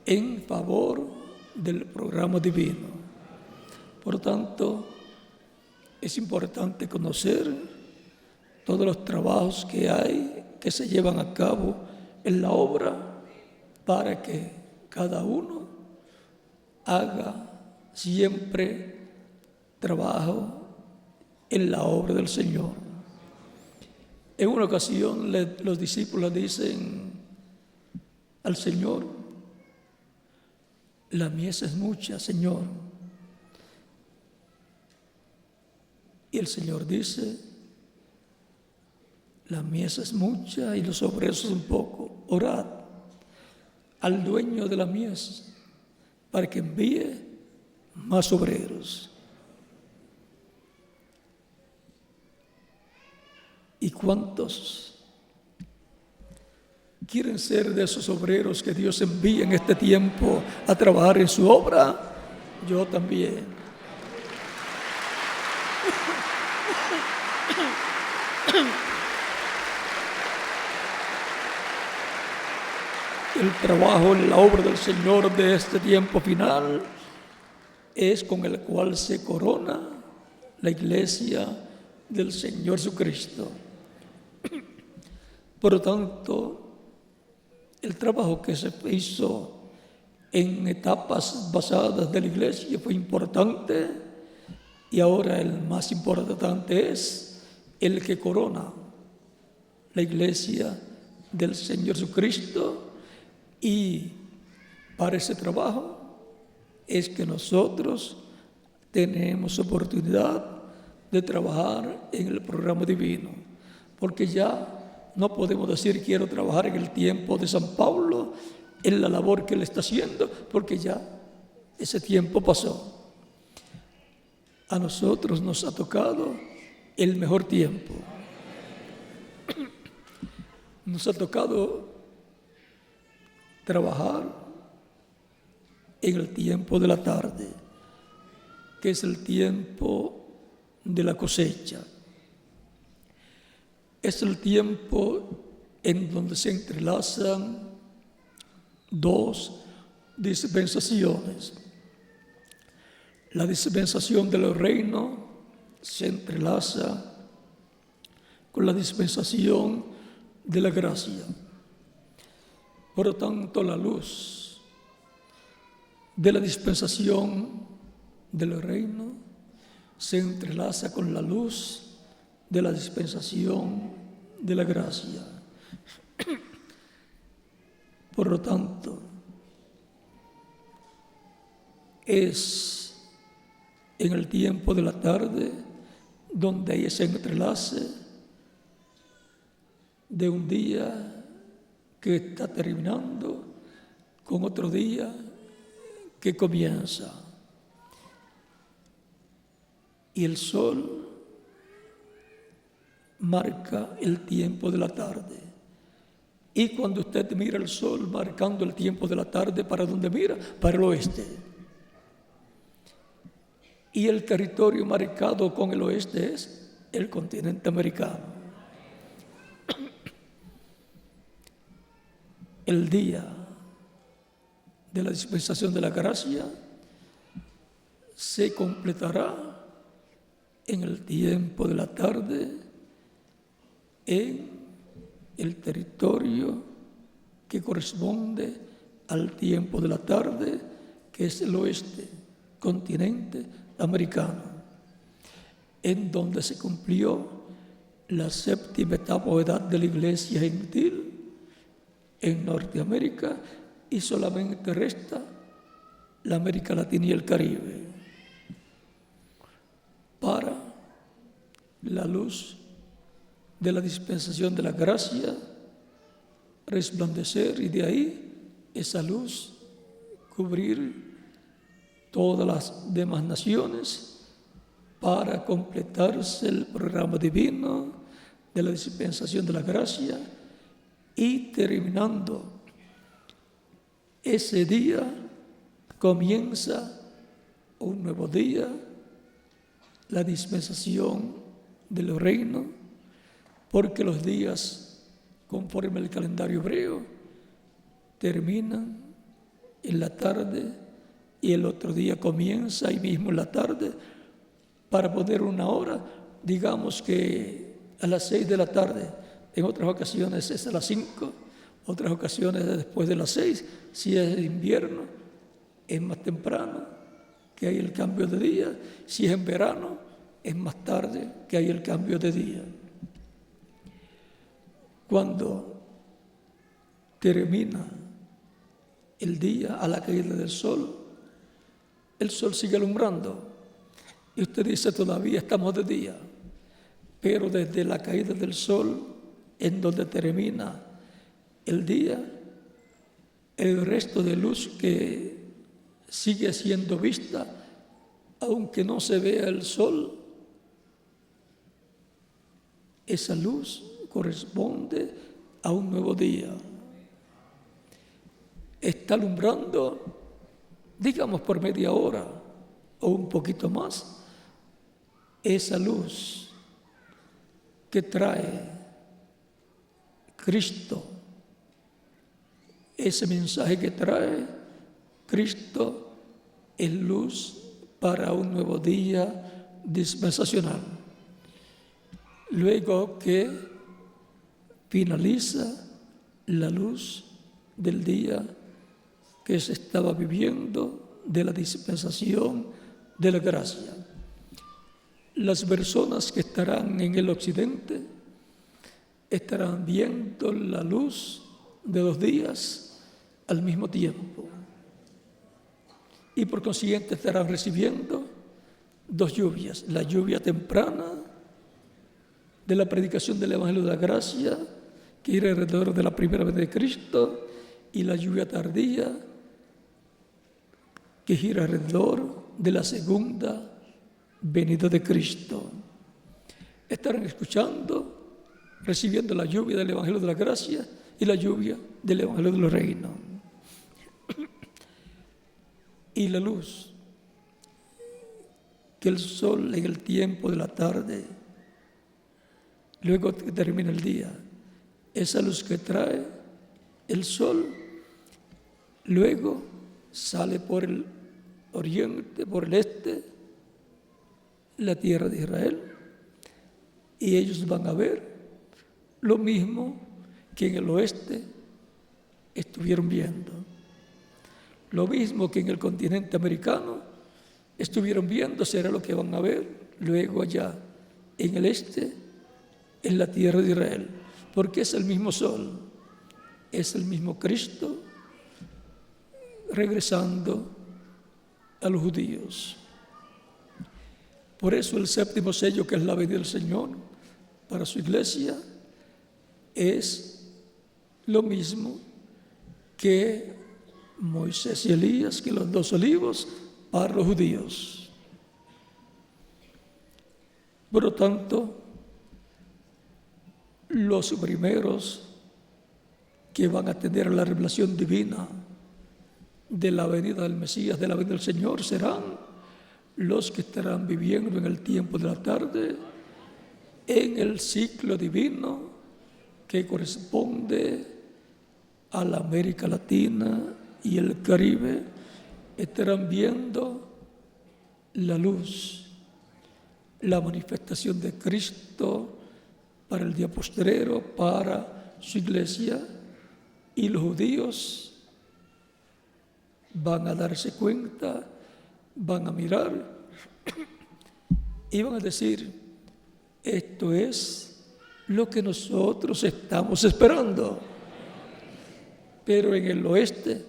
en favor del programa divino. Por tanto, es importante conocer todos los trabajos que hay, que se llevan a cabo en la obra, para que cada uno haga siempre trabajo en la obra del Señor. En una ocasión los discípulos dicen al Señor: la mies es mucha, Señor. Y el Señor dice: la mies es mucha y los obreros son poco. Orad al dueño de la mies para que envíe más obreros. ¿Y cuántos quieren ser de esos obreros que Dios envía en este tiempo a trabajar en su obra? Yo también. El trabajo en la obra del Señor de este tiempo final es con el cual se corona la iglesia del Señor Jesucristo. Por lo tanto, el trabajo que se hizo en etapas pasadas de la iglesia fue importante, y ahora el más importante es el que corona la iglesia del Señor Jesucristo. Y para ese trabajo es que nosotros tenemos oportunidad de trabajar en el programa divino, porque ya no podemos decir quiero trabajar en el tiempo de San Pablo, en la labor que él está haciendo, porque ya ese tiempo pasó. A nosotros nos ha tocado el mejor tiempo. Nos ha tocado trabajar en el tiempo de la tarde, que es el tiempo de la cosecha. Es el tiempo en donde se entrelazan dos dispensaciones. La dispensación del reino se entrelaza con la dispensación de la gracia. Por lo tanto, la luz de la dispensación del reino se entrelaza con la luz de la dispensación de la gracia. Por lo tanto, es en el tiempo de la tarde donde hay ese entrelace de un día que está terminando con otro día que comienza. Y el sol marca el tiempo de la tarde. Y cuando usted mira el sol marcando el tiempo de la tarde, ¿para dónde mira? Para el oeste. Y el territorio marcado con el oeste es el continente americano. el día de la dispensación de la gracia se completará en el tiempo de la tarde en el territorio que corresponde al tiempo de la tarde, que es el oeste, continente americano, en donde se cumplió la séptima etapa o edad de la iglesia gentil en Norteamérica, y solamente resta la América Latina y el Caribe para la luz de la dispensación de la gracia resplandecer, y de ahí esa luz cubrir todas las demás naciones para completarse el programa divino de la dispensación de la gracia, y terminando ese día comienza un nuevo día, la dispensación del reino, porque los días conforme al calendario hebreo terminan en la tarde y el otro día comienza ahí mismo en la tarde, para poner una hora, digamos que a las 6 de la tarde, en otras ocasiones es a las 5, otras ocasiones es después de las 6, si es invierno es más temprano que hay el cambio de día, si es en verano es más tarde que hay el cambio de día. Cuando termina el día a la caída del sol, el sol sigue alumbrando y usted dice todavía estamos de día, pero desde la caída del sol, en donde termina el día, el resto de luz que sigue siendo vista, aunque no se vea el sol, esa luz corresponde a un nuevo día. Está alumbrando, digamos por media hora o un poquito más, esa luz que trae Cristo, ese mensaje que trae Cristo es luz para un nuevo día dispensacional. Luego que finaliza la luz del día que se estaba viviendo de la dispensación de la gracia, las personas que estarán en el occidente estarán viendo la luz de 2 días al mismo tiempo, y por consiguiente estarán recibiendo 2 lluvias: la lluvia temprana de la predicación del Evangelio de la Gracia, que irá alrededor de la primera venida de Cristo, y la lluvia tardía, que gira alrededor de la segunda venida de Cristo. Estarán escuchando, recibiendo la lluvia del Evangelio de la Gracia y la lluvia del Evangelio del Reino. Y la luz que el sol en el tiempo de la tarde, luego que termina el día, esa luz que trae el sol, luego sale por el oriente, por el este, la tierra de Israel, y ellos van a ver lo mismo que en el oeste estuvieron viendo, lo mismo que en el continente americano estuvieron viendo, será lo que van a ver luego allá en el este, en la tierra de Israel, porque es el mismo sol, es el mismo Cristo regresando a los judíos. Por eso el séptimo sello, que es la venida del Señor para su iglesia, es lo mismo que Moisés y Elías, que los 2 olivos para los judíos. Por lo tanto, los primeros que van a tener la revelación divina de la venida del Mesías, de la venida del Señor, serán los que estarán viviendo en el tiempo de la tarde, en el ciclo divino que corresponde a la América Latina y el Caribe estarán viendo la luz, la manifestación de Cristo para el día postrero, para su iglesia, y los judíos van a darse cuenta, van a mirar y van a decir: esto es lo que nosotros estamos esperando. Pero en el oeste,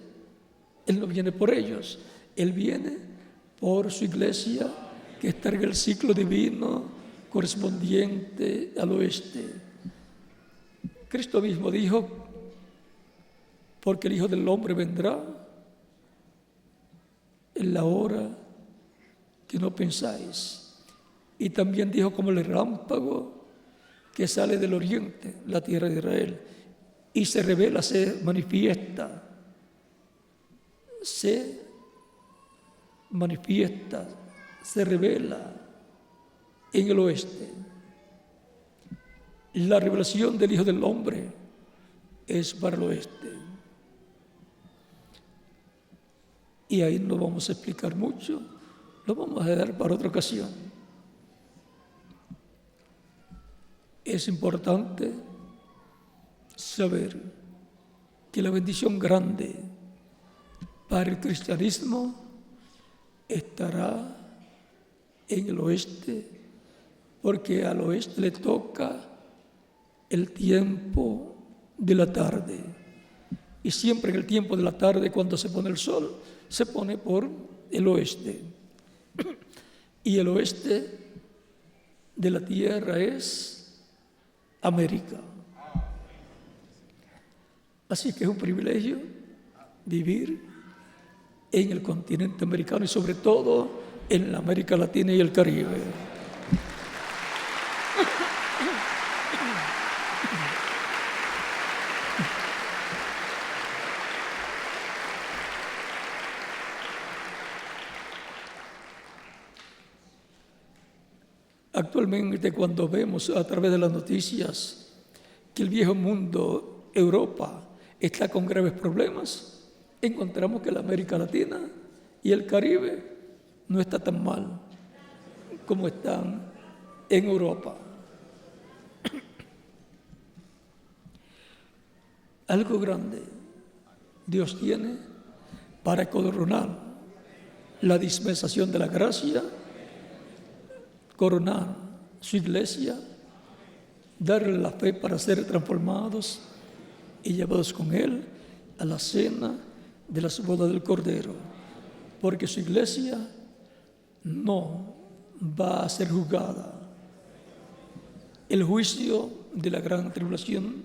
Él no viene por ellos, Él viene por su iglesia que está en el ciclo divino correspondiente al oeste. Cristo mismo dijo: porque el Hijo del Hombre vendrá en la hora que no pensáis. Y también dijo: como el relámpago que sale del oriente, la tierra de Israel, y se revela, se manifiesta, se revela en el oeste. La revelación del Hijo del Hombre es para el oeste. Y ahí no vamos a explicar mucho, lo vamos a dar para otra ocasión. Es importante saber que la bendición grande para el cristianismo estará en el oeste, porque al oeste le toca el tiempo de la tarde. Y siempre en el tiempo de la tarde, cuando se pone el sol, se pone por el oeste. Y el oeste de la tierra es América. Así que es un privilegio vivir en el continente americano y sobre todo en la América Latina y el Caribe. Actualmente, cuando vemos a través de las noticias que el viejo mundo, Europa, está con graves problemas, encontramos que la América Latina y el Caribe no está tan mal como están en Europa. Algo grande Dios tiene para coronar la dispensación de la gracia, coronar su iglesia, darle la fe para ser transformados y llevados con Él a la cena de las bodas del Cordero, porque su iglesia no va a ser juzgada. El juicio de la gran tribulación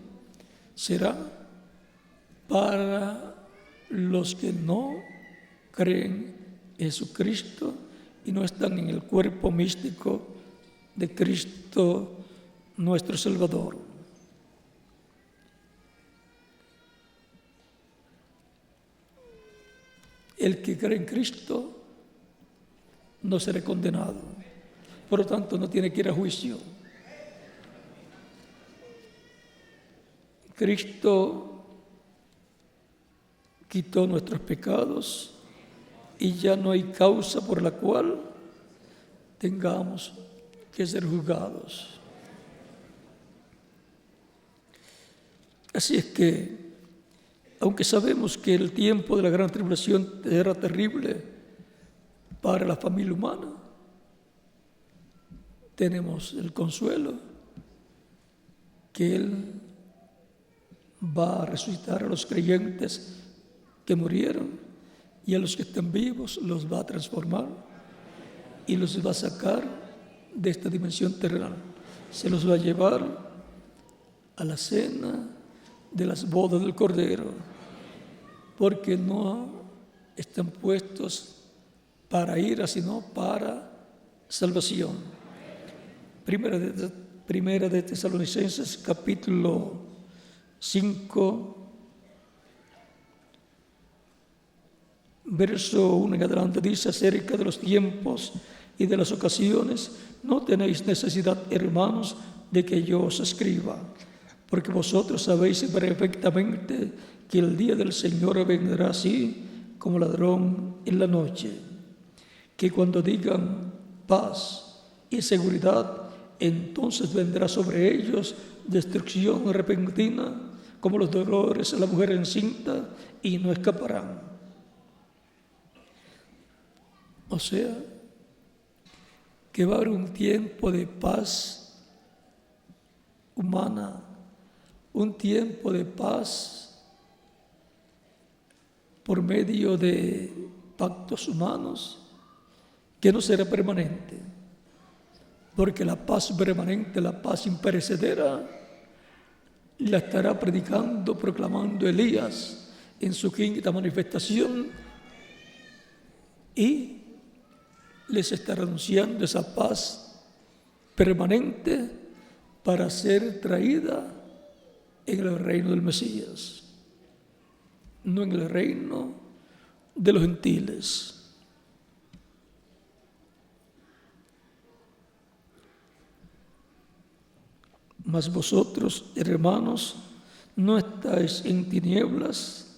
será para los que no creen en Jesucristo y no están en el cuerpo místico de Cristo nuestro Salvador. El que cree en Cristo no será condenado, por lo tanto no tiene que ir a juicio. Cristo quitó nuestros pecados y ya no hay causa por la cual tengamos que ser juzgados. Así es que, aunque sabemos que el tiempo de la gran tribulación era terrible para la familia humana, tenemos el consuelo que Él va a resucitar a los creyentes que murieron y a los que están vivos los va a transformar y los va a sacar de esta dimensión terrenal. Se los va a llevar a la cena de las bodas del Cordero, porque no están puestos para ira, sino para salvación. Primera de Tesalonicenses, capítulo 5, verso 1 en adelante, dice: acerca de los tiempos y de las ocasiones, no tenéis necesidad, hermanos, de que yo os escriba, porque vosotros sabéis perfectamente que el día del Señor vendrá así como ladrón en la noche, que cuando digan paz y seguridad, entonces vendrá sobre ellos destrucción repentina, como los dolores a la mujer encinta, y no escaparán. O sea, que va a haber un tiempo de paz humana, un tiempo de paz por medio de pactos humanos que no será permanente, porque la paz permanente, la paz imperecedera, la estará predicando, proclamando Elías en su quinta manifestación, y les estará anunciando esa paz permanente para ser traída en el reino del Mesías, no en el reino de los gentiles. Mas vosotros, hermanos, no estáis en tinieblas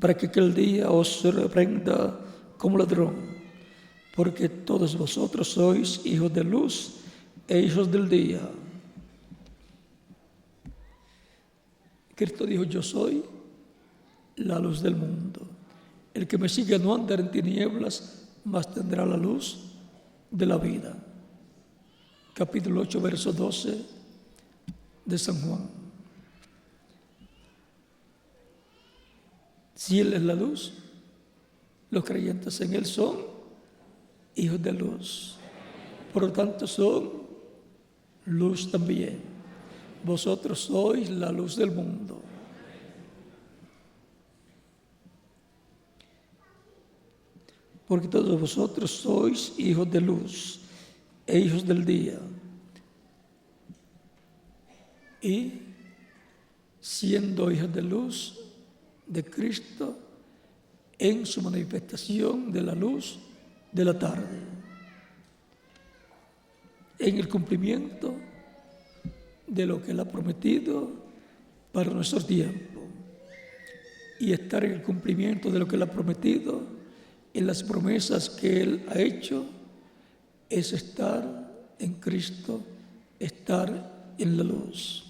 para que aquel día os sorprenda como ladrón, porque todos vosotros sois hijos de luz e hijos del día. Cristo dijo: yo soy la luz del mundo. El que me sigue no andará en tinieblas, mas tendrá la luz de la vida. Capítulo 8, verso 12 de San Juan. Si Él es la luz, los creyentes en Él son hijos de luz. Por lo tanto, son luz también. Vosotros sois la luz del mundo. Porque todos vosotros sois hijos de luz e hijos del día. Y siendo hijos de luz de Cristo en su manifestación de la luz de la tarde, en el cumplimiento de lo que Él ha prometido para nuestro tiempo, y estar en el cumplimiento de lo que Él ha prometido, en las promesas que Él ha hecho, es estar en Cristo, estar en la luz.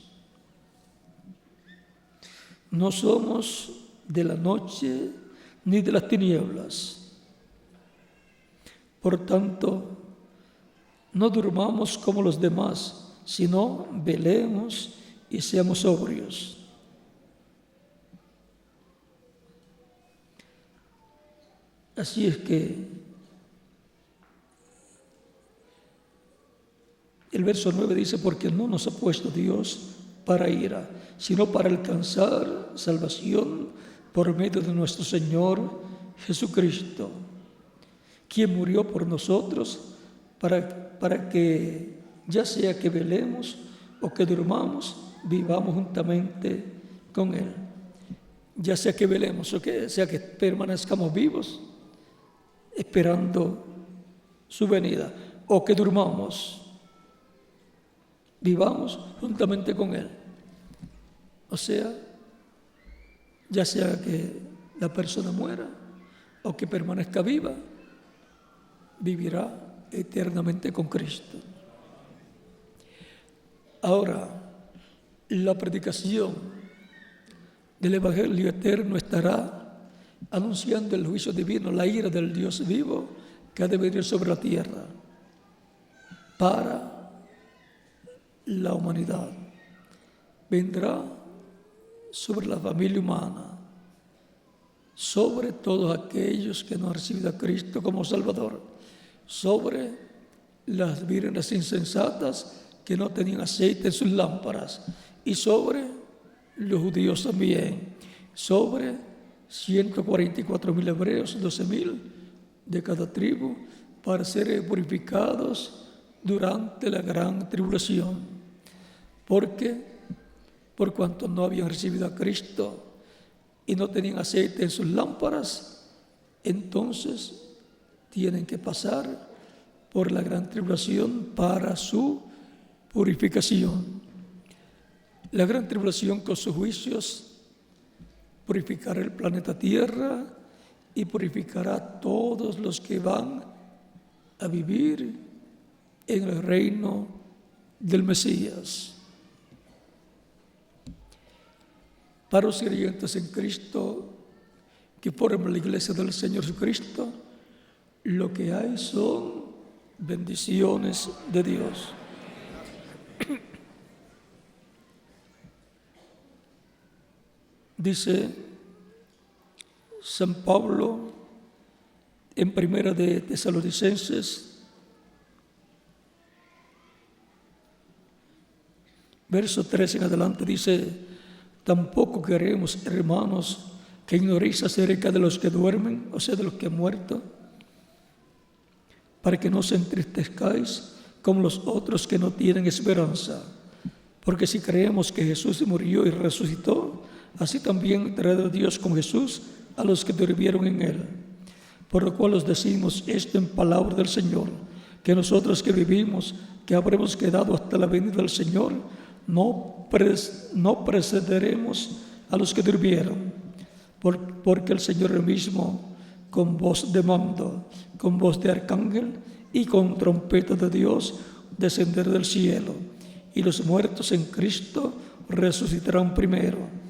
No somos de la noche ni de las tinieblas. Por tanto, no durmamos como los demás, sino velemos y seamos sobrios. Así es que el verso 9 dice: porque no nos ha puesto Dios para ira, sino para alcanzar salvación por medio de nuestro Señor Jesucristo, quien murió por nosotros para que, ya sea que velemos o que durmamos, vivamos juntamente con Él. Ya sea que velemos o que sea que permanezcamos vivos esperando su venida, o que durmamos, vivamos juntamente con Él. O sea, ya sea que la persona muera o que permanezca viva, vivirá eternamente con Cristo. Ahora, la predicación del Evangelio eterno estará anunciando el juicio divino, la ira del Dios vivo que ha de venir sobre la tierra para la humanidad. Vendrá sobre la familia humana, sobre todos aquellos que no han recibido a Cristo como Salvador, sobre las vírgenes insensatas que no tenían aceite en sus lámparas, y sobre los judíos también, sobre 144,000 hebreos, 12,000 de cada tribu, para ser purificados durante la gran tribulación. Porque por cuanto no habían recibido a Cristo y no tenían aceite en sus lámparas, entonces tienen que pasar por la gran tribulación para su purificación. La gran tribulación con sus juicios purificará el planeta Tierra y purificará a todos los que van a vivir en el reino del Mesías. Para los creyentes en Cristo que forman la iglesia del Señor Jesucristo, lo que hay son bendiciones de Dios. Dice San Pablo en Primera de Tesalonicenses, verso 13 en adelante, dice: tampoco queremos, hermanos, que ignoréis acerca de los que duermen, o sea, de los que han muerto, para que no os entristezcáis como los otros que no tienen esperanza. Porque si creemos que Jesús murió y resucitó, así también traerá Dios con Jesús a los que durmieron en él. Por lo cual os decimos esto en palabra del Señor, que nosotros que vivimos, que habremos quedado hasta la venida del Señor, no precederemos a los que durmieron, porque el Señor mismo, con voz de mando, con voz de arcángel y con trompeta de Dios, descenderá del cielo, y los muertos en Cristo resucitarán primero.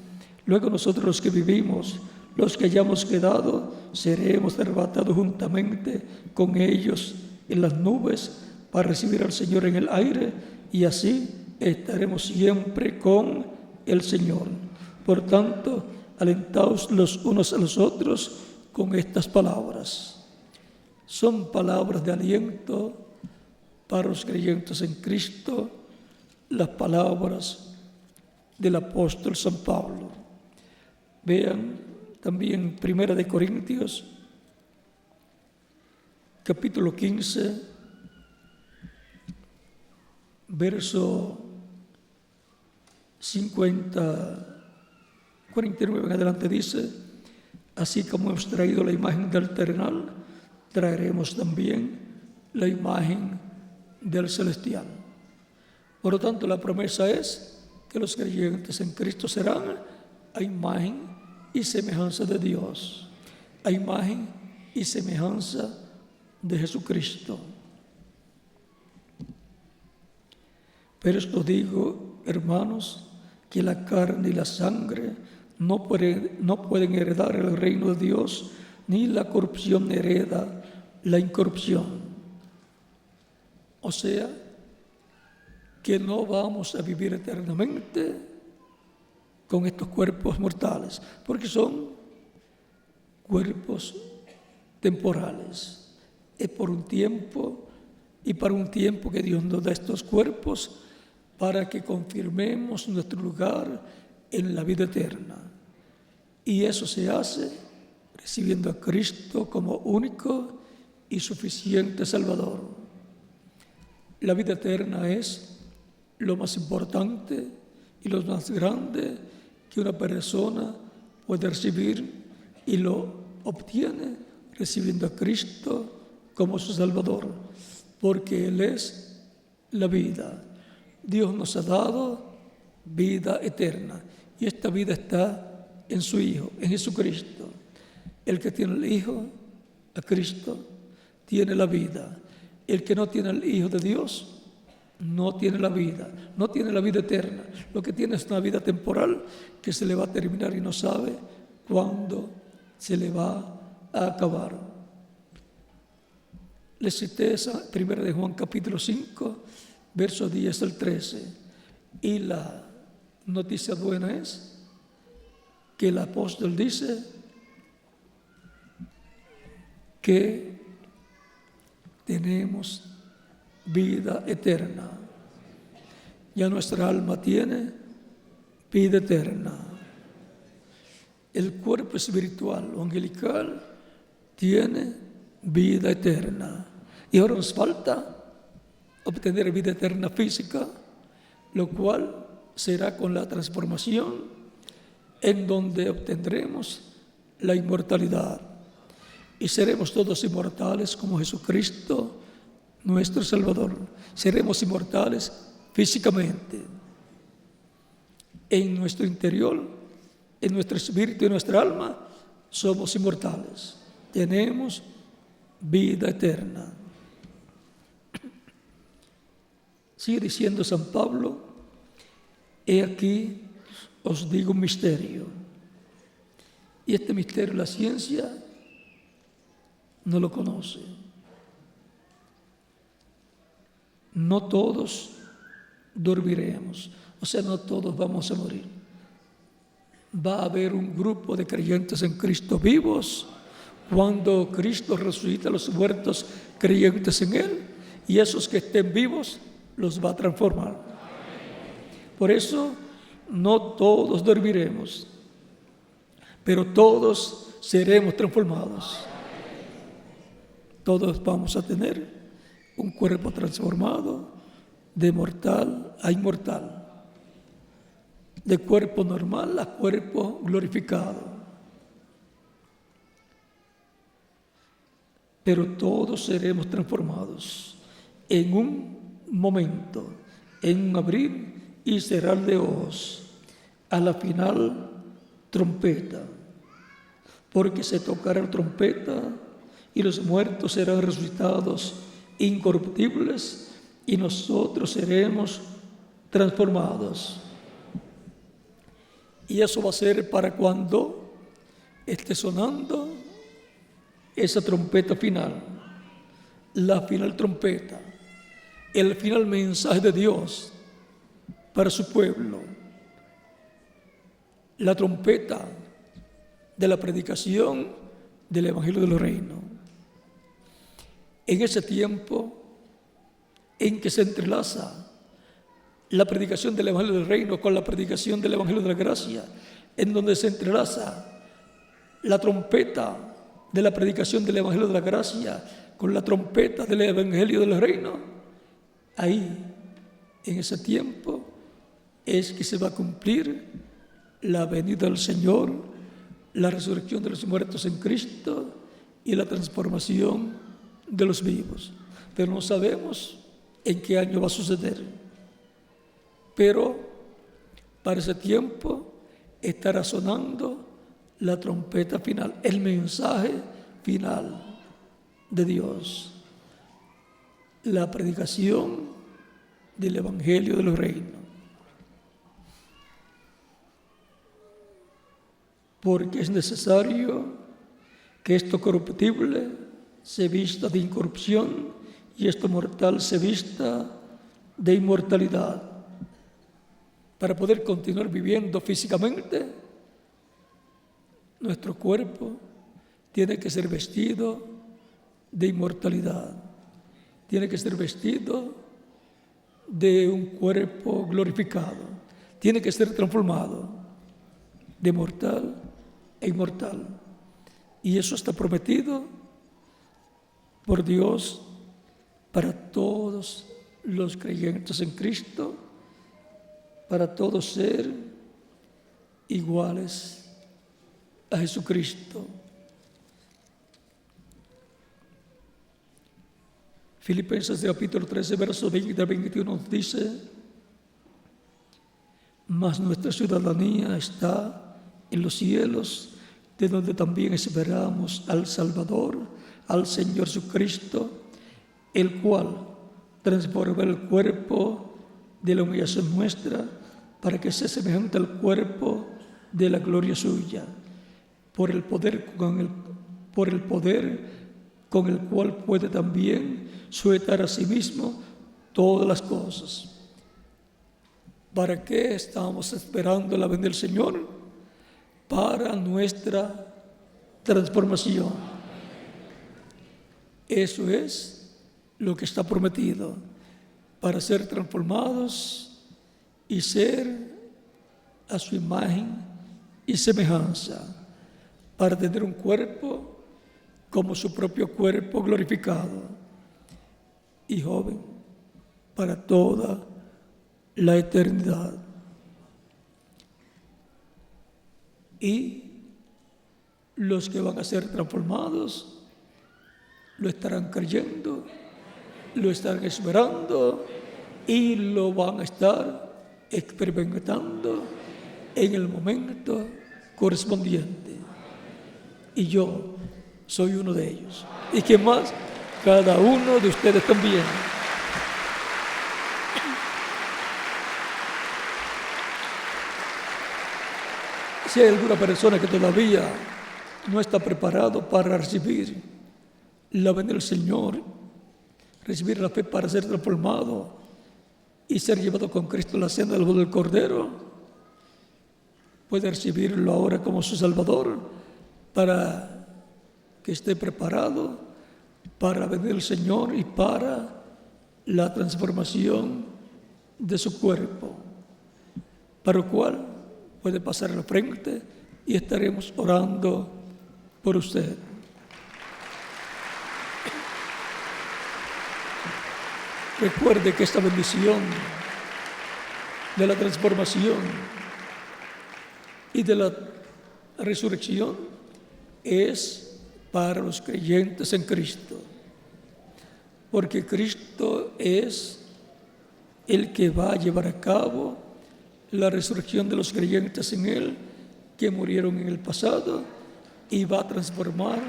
Luego nosotros los que vivimos, los que hayamos quedado, seremos arrebatados juntamente con ellos en las nubes para recibir al Señor en el aire, y así estaremos siempre con el Señor. Por tanto, alentaos los unos a los otros con estas palabras. Son palabras de aliento para los creyentes en Cristo, las palabras del apóstol San Pablo. Vean también Primera de Corintios, capítulo 15, verso 49 en adelante, dice: así como hemos traído la imagen del terrenal, traeremos también la imagen del celestial. Por lo tanto, la promesa es que los creyentes en Cristo serán a imagen y semejanza de Dios, a imagen y semejanza de Jesucristo. Pero esto digo, hermanos, que la carne y la sangre no pueden heredar el reino de Dios, ni la corrupción hereda la incorrupción. O sea, que no vamos a vivir eternamente con estos cuerpos mortales, porque son cuerpos temporales. Es por un tiempo, y para un tiempo que Dios nos da estos cuerpos para que confirmemos nuestro lugar en la vida eterna. Y eso se hace recibiendo a Cristo como único y suficiente Salvador. La vida eterna es lo más importante y lo más grande que una persona puede recibir, y lo obtiene recibiendo a Cristo como su Salvador, porque Él es la vida. Dios nos ha dado vida eterna, y esta vida está en su Hijo, en Jesucristo. El que tiene el Hijo, a Cristo, tiene la vida. El que no tiene el Hijo de Dios, no tiene la vida, no tiene la vida eterna. Lo que tiene es una vida temporal que se le va a terminar y no sabe cuándo se le va a acabar. Les cité esa primera de Juan capítulo 5, versos 10 al 13. Y la noticia buena es que el apóstol dice que tenemos vida eterna. Ya nuestra alma tiene vida eterna. El cuerpo espiritual o angelical tiene vida eterna. Y ahora nos falta obtener vida eterna física, lo cual será con la transformación, en donde obtendremos la inmortalidad. Y seremos todos inmortales como Jesucristo, nuestro Salvador. Seremos inmortales físicamente. en nuestro interior, en nuestro espíritu y en nuestra alma, somos inmortales. Tenemos vida eterna. Sigue diciendo San Pablo: he aquí os digo un misterio. Y este misterio la ciencia no lo conoce. No todos dormiremos, o sea, no todos vamos a morir. Va a haber un grupo de creyentes en Cristo vivos cuando Cristo resucita a los muertos creyentes en Él, y esos que estén vivos los va a transformar. Por eso no todos dormiremos, pero todos seremos transformados. Todos vamos a tener un cuerpo transformado de mortal a inmortal, de cuerpo normal a cuerpo glorificado. Pero todos seremos transformados en un momento, en un abrir y cerrar de ojos, a la final trompeta, porque se tocará la trompeta y los muertos serán resucitados incorruptibles y nosotros seremos transformados. Y eso va a ser para cuando esté sonando esa trompeta final, la final trompeta, el final mensaje de Dios para su pueblo, la trompeta de la predicación del Evangelio del Reino. En ese tiempo en que se entrelaza la predicación del Evangelio del Reino con la predicación del Evangelio de la Gracia, en donde se entrelaza la trompeta de la predicación del Evangelio de la Gracia con la trompeta del Evangelio del Reino, ahí, en ese tiempo, es que se va a cumplir la venida del Señor, la resurrección de los muertos en Cristo y la transformación de los vivos. Pero no sabemos en qué año va a suceder. Pero para ese tiempo estará sonando la trompeta final, el mensaje final de Dios, la predicación del Evangelio del Reino. Porque es necesario que esto corruptible se vista de incorrupción y esto mortal se vista de inmortalidad. Para poder continuar viviendo físicamente, nuestro cuerpo tiene que ser vestido de inmortalidad, tiene que ser vestido de un cuerpo glorificado, tiene que ser transformado de mortal e inmortal. Y eso está prometido por Dios para todos los creyentes en Cristo, para todos ser iguales a Jesucristo. Filipenses capítulo 13, versos 20 al 21 nos dice: mas nuestra ciudadanía está en los cielos, de donde también esperamos al Salvador, al Señor Jesucristo, el cual transforma el cuerpo de la humillación nuestra para que sea semejante al cuerpo de la gloria suya, por el poder con el cual puede también sujetar a sí mismo todas las cosas. ¿Para qué estamos esperando la venida del Señor? Para nuestra transformación. Eso es lo que está prometido, para ser transformados y ser a su imagen y semejanza, para tener un cuerpo como su propio cuerpo glorificado y joven para toda la eternidad. Y los que van a ser transformados lo estarán creyendo, lo estarán esperando y lo van a estar experimentando en el momento correspondiente. Y yo soy uno de ellos. ¿Y qué más? Cada uno de ustedes también. Si hay alguna persona que todavía no está preparado para recibir la venida del Señor, recibir la fe para ser transformado y ser llevado con Cristo a la cena del boda del Cordero, puede recibirlo ahora como su Salvador para que esté preparado para venir el Señor y para la transformación de su cuerpo, para lo cual puede pasar a la frente y estaremos orando por usted. Recuerde que esta bendición de la transformación y de la resurrección es para los creyentes en Cristo, porque Cristo es el que va a llevar a cabo la resurrección de los creyentes en Él que murieron en el pasado y va a transformar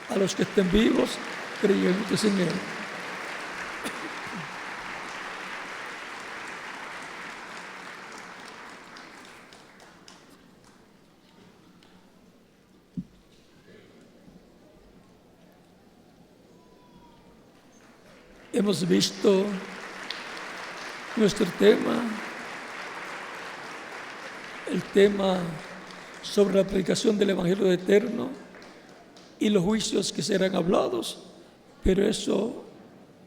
a los que estén vivos creyentes en Él. Hemos visto nuestro tema, el tema sobre la predicación del Evangelio eterno y los juicios que serán hablados, pero eso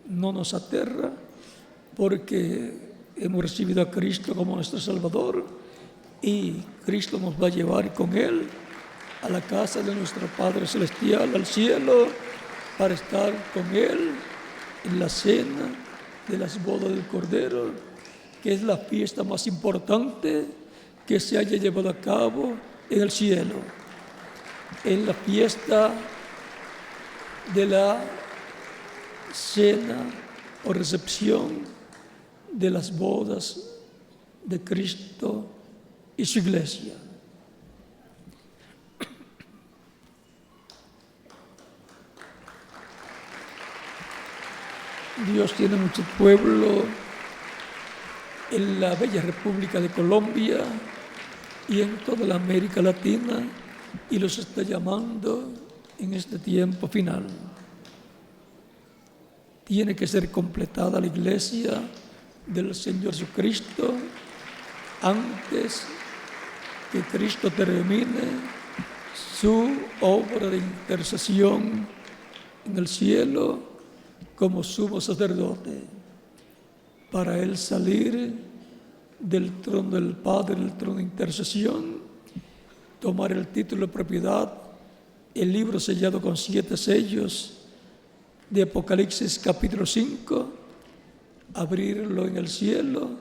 no nos aterra porque hemos recibido a Cristo como nuestro Salvador y Cristo nos va a llevar con Él a la casa de nuestro Padre Celestial, al cielo, para estar con Él en la cena de las bodas del Cordero, que es la fiesta más importante que se haya llevado a cabo en el cielo. En la fiesta de la cena o recepción de las bodas de Cristo y su iglesia. Dios tiene mucho pueblo en la bella República de Colombia y en toda la América Latina y los está llamando en este tiempo final. Tiene que ser completada la iglesia del Señor Jesucristo antes que Cristo termine su obra de intercesión en el cielo como sumo sacerdote, para Él salir del trono del Padre, el trono de intercesión, tomar el título de propiedad, el libro sellado con 7 sellos de Apocalipsis capítulo 5, abrirlo en el cielo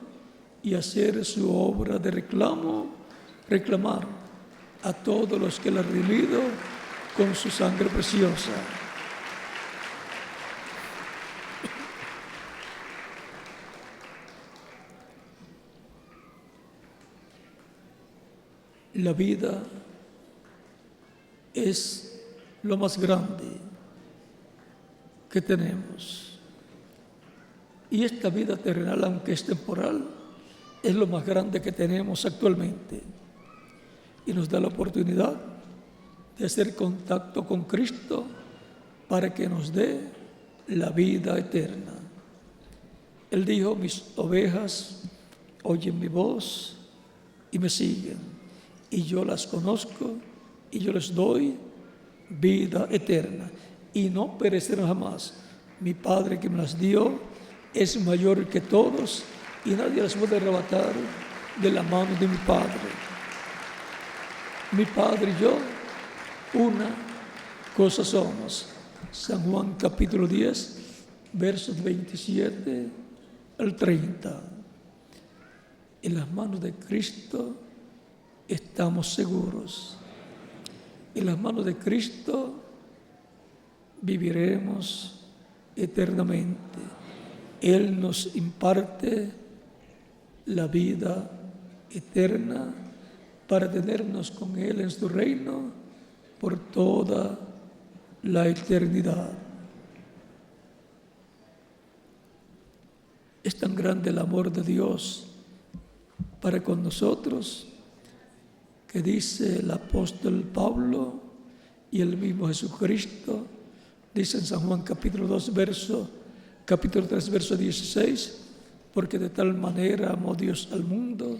y hacer su obra de reclamar a todos los que Él ha redimido con su sangre preciosa. La vida es lo más grande que tenemos. Y esta vida terrenal, aunque es temporal, es lo más grande que tenemos actualmente. Y nos da la oportunidad de hacer contacto con Cristo para que nos dé la vida eterna. Él dijo: mis ovejas oyen mi voz y me siguen. Y yo las conozco y yo les doy vida eterna y no perecerán jamás. Mi Padre que me las dio es mayor que todos y nadie las puede arrebatar de la mano de mi Padre. Mi Padre y yo, una cosa somos. San Juan capítulo 10, versos 27 al 30. En las manos de Cristo estamos seguros. En las manos de Cristo viviremos eternamente. Él nos imparte la vida eterna para tenernos con Él en su reino por toda la eternidad. Es tan grande el amor de Dios para con nosotros que dice el apóstol Pablo y el mismo Jesucristo, dice en San Juan capítulo 3, verso 16, porque de tal manera amó Dios al mundo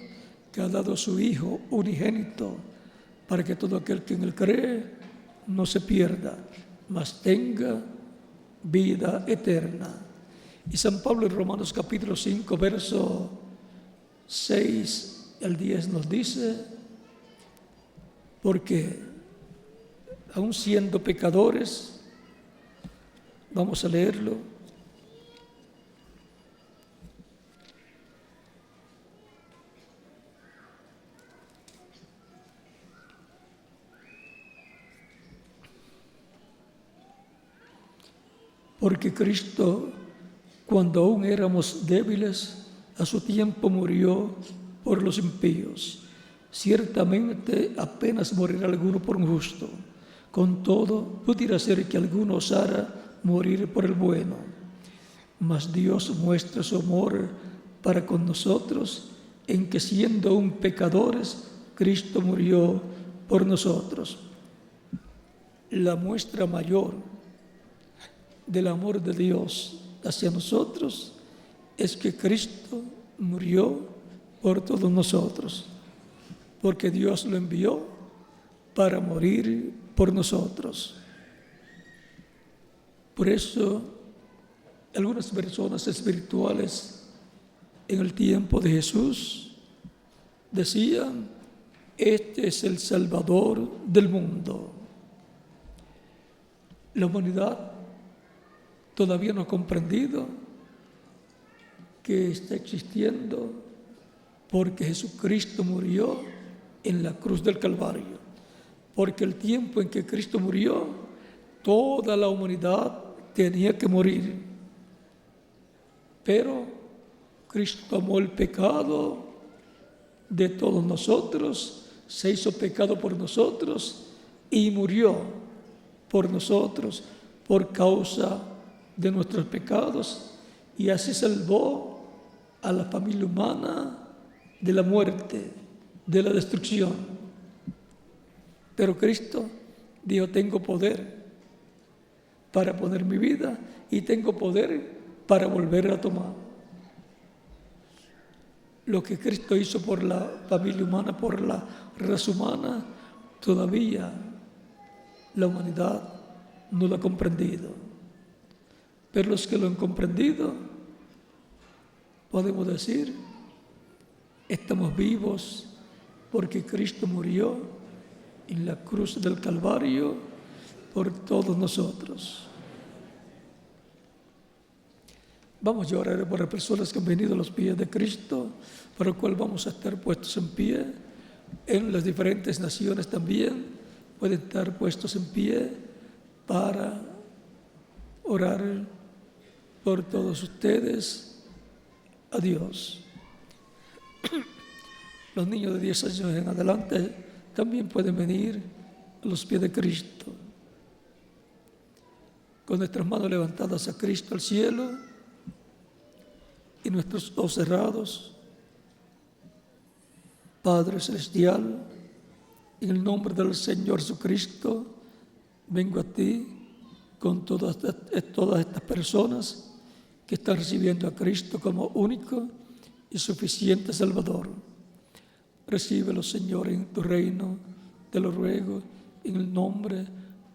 que ha dado a su Hijo unigénito, para que todo aquel que en Él cree no se pierda, mas tenga vida eterna. Y San Pablo en Romanos capítulo 5, verso 6 al 10 nos dice, porque aun siendo pecadores, vamos a leerlo, porque Cristo, cuando aún éramos débiles, a su tiempo murió por los impíos. Ciertamente apenas morirá alguno por un justo. Con todo, pudiera ser que alguno osara morir por el bueno. Mas Dios muestra su amor para con nosotros, en que siendo aún pecadores, Cristo murió por nosotros. La muestra mayor del amor de Dios hacia nosotros es que Cristo murió por todos nosotros, porque Dios lo envió para morir por nosotros. Por eso, algunas personas espirituales en el tiempo de Jesús decían, este es el Salvador del mundo. La humanidad todavía no ha comprendido que está existiendo porque Jesucristo murió en la cruz del Calvario. Porque el tiempo en que Cristo murió, toda la humanidad tenía que morir. Pero Cristo tomó el pecado de todos nosotros, se hizo pecado por nosotros y murió por nosotros por causa de nuestros pecados, y así salvó a la familia humana de la muerte, de la destrucción. Pero Cristo dijo, tengo poder para poner mi vida y tengo poder para volver a tomar. Lo que Cristo hizo por la familia humana, por la raza humana, todavía la humanidad no lo ha comprendido. Pero los que lo han comprendido, podemos decir, estamos vivos porque Cristo murió en la cruz del Calvario por todos nosotros. Vamos a orar por las personas que han venido a los pies de Cristo, por lo cual vamos a estar puestos en pie. En las diferentes naciones también pueden estar puestos en pie para orar por todos ustedes a Dios. Los niños de 10 años en adelante también pueden venir a los pies de Cristo. Con nuestras manos levantadas a Cristo al cielo y nuestros ojos cerrados. Padre Celestial, en el nombre del Señor Jesucristo, vengo a ti con todas estas personas que están recibiendo a Cristo como único y suficiente Salvador. Recíbelo, Señor, en tu reino, te lo ruego, en el nombre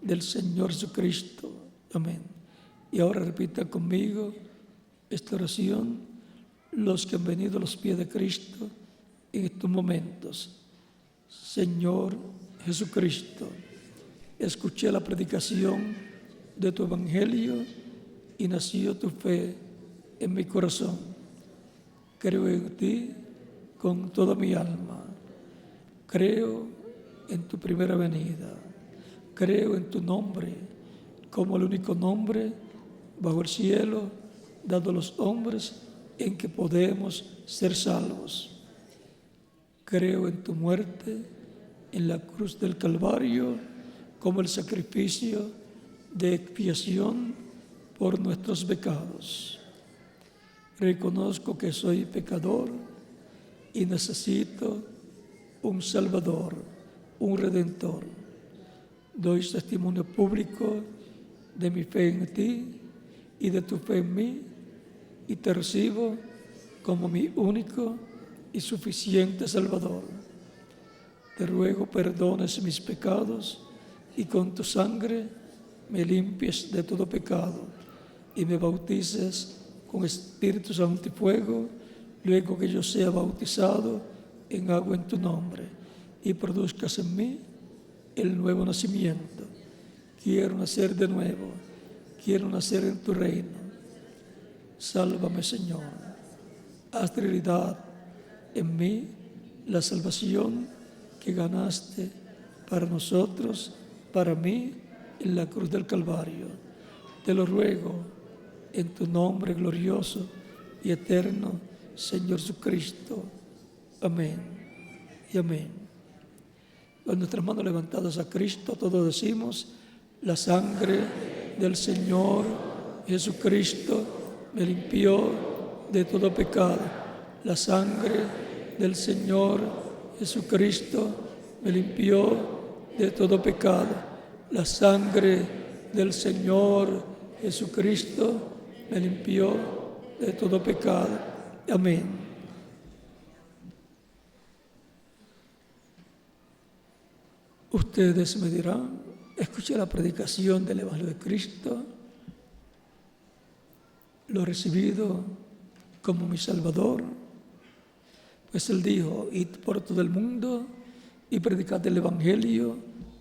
del Señor Jesucristo. Amén. Y ahora repita conmigo esta oración, los que han venido a los pies de Cristo en estos momentos. Señor Jesucristo, escuché la predicación de tu Evangelio y nació tu fe en mi corazón. Creo en ti con toda mi alma. Creo en tu primera venida. Creo en tu nombre como el único nombre bajo el cielo dado a los hombres en que podemos ser salvos. Creo en tu muerte en la cruz del Calvario como el sacrificio de expiación por nuestros pecados. Reconozco que soy pecador y necesito un Salvador, un Redentor. Doy testimonio público de mi fe en ti y de tu fe en mí, y te recibo como mi único y suficiente Salvador. Te ruego perdones mis pecados y con tu sangre me limpies de todo pecado y me bautices con Espíritu Santo y fuego, luego que yo sea bautizado en agua en tu nombre, y produzcas en mí el nuevo nacimiento. Quiero nacer de nuevo, quiero nacer en tu reino. Sálvame, Señor. Haz realidad en mí la salvación que ganaste para nosotros, para mí, en la cruz del Calvario. Te lo ruego en tu nombre glorioso y eterno, Señor Jesucristo. Amén y amén. Con nuestras manos levantadas a Cristo, todos decimos: la sangre del Señor Jesucristo me limpió de todo pecado. La sangre del Señor Jesucristo me limpió de todo pecado. La sangre del Señor Jesucristo me limpió de todo pecado. Amén. Ustedes me dirán: escuché la predicación del Evangelio de Cristo, lo he recibido como mi Salvador. Pues Él dijo: id por todo el mundo y predicad el Evangelio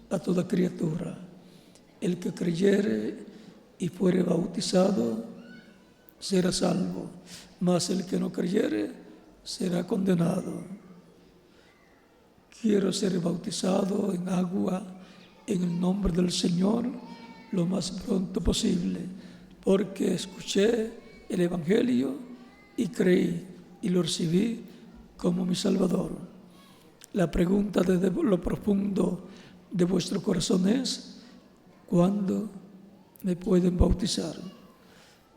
a toda criatura. El que creyere y fuere bautizado será salvo, mas el que no creyere será condenado. Quiero ser bautizado en agua en el nombre del Señor lo más pronto posible, porque escuché el Evangelio y creí y lo recibí como mi Salvador. La pregunta desde lo profundo de vuestro corazón es: ¿cuándo me pueden bautizar?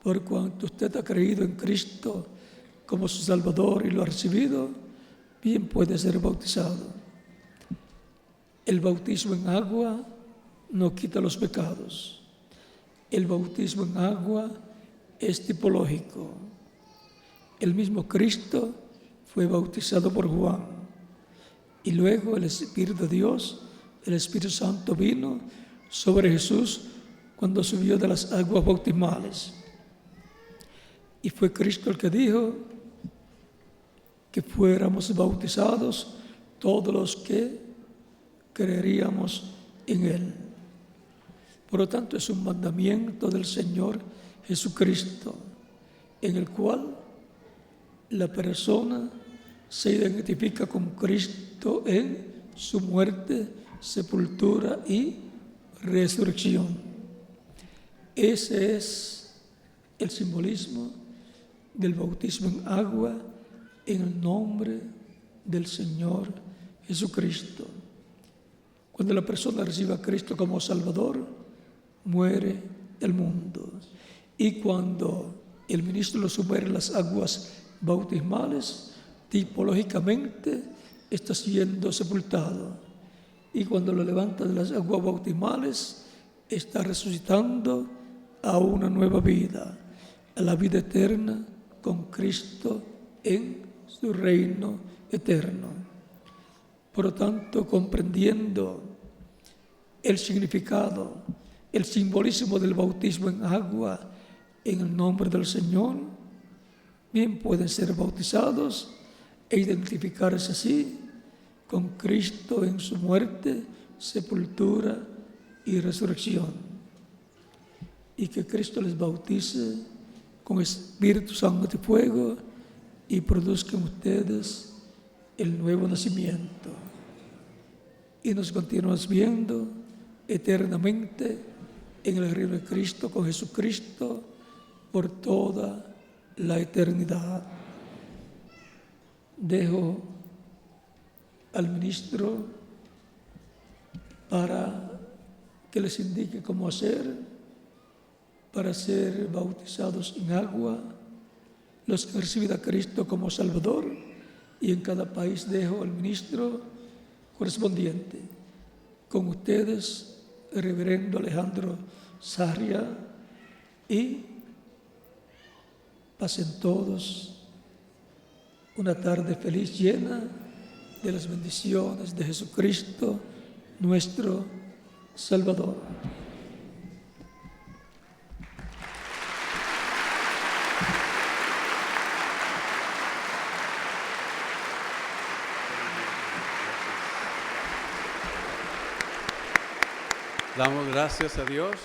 Por cuanto usted ha creído en Cristo como su Salvador y lo ha recibido, bien puede ser bautizado. El bautismo en agua no quita los pecados. El bautismo en agua es tipológico. El mismo Cristo fue bautizado por Juan, y luego el Espíritu de Dios, el Espíritu Santo, vino sobre Jesús cuando subió de las aguas bautismales. Y fue Cristo el que dijo que fuéramos bautizados todos los que creeríamos en Él. Por lo tanto, es un mandamiento del Señor Jesucristo, en el cual la persona se identifica con Cristo en su muerte, sepultura y resurrección. Ese es el simbolismo del bautismo en agua en el nombre del Señor Jesucristo. Cuando la persona recibe a Cristo como Salvador, muere el mundo. Y cuando el ministro lo sumerge en las aguas bautismales, tipológicamente está siendo sepultado. Y cuando lo levanta de las aguas bautismales, está resucitando a una nueva vida, a la vida eterna con Cristo en su reino eterno. Por lo tanto, comprendiendo el significado, el simbolismo del bautismo en agua en el nombre del Señor, bien pueden ser bautizados e identificarse así con Cristo en su muerte, sepultura y resurrección. Y que Cristo les bautice con Espíritu Santo y fuego y produzcan ustedes el nuevo nacimiento. Y nos continuamos viendo eternamente en el reino de Cristo con Jesucristo por toda la eternidad. Dejo al ministro para que les indique cómo hacer para ser bautizados en agua, los que reciben a Cristo como Salvador, y en cada país dejo al ministro correspondiente. Con ustedes, el reverendo Alejandro Sarria, y pasen todos una tarde feliz llena de las bendiciones de Jesucristo, nuestro Salvador. Damos gracias a Dios.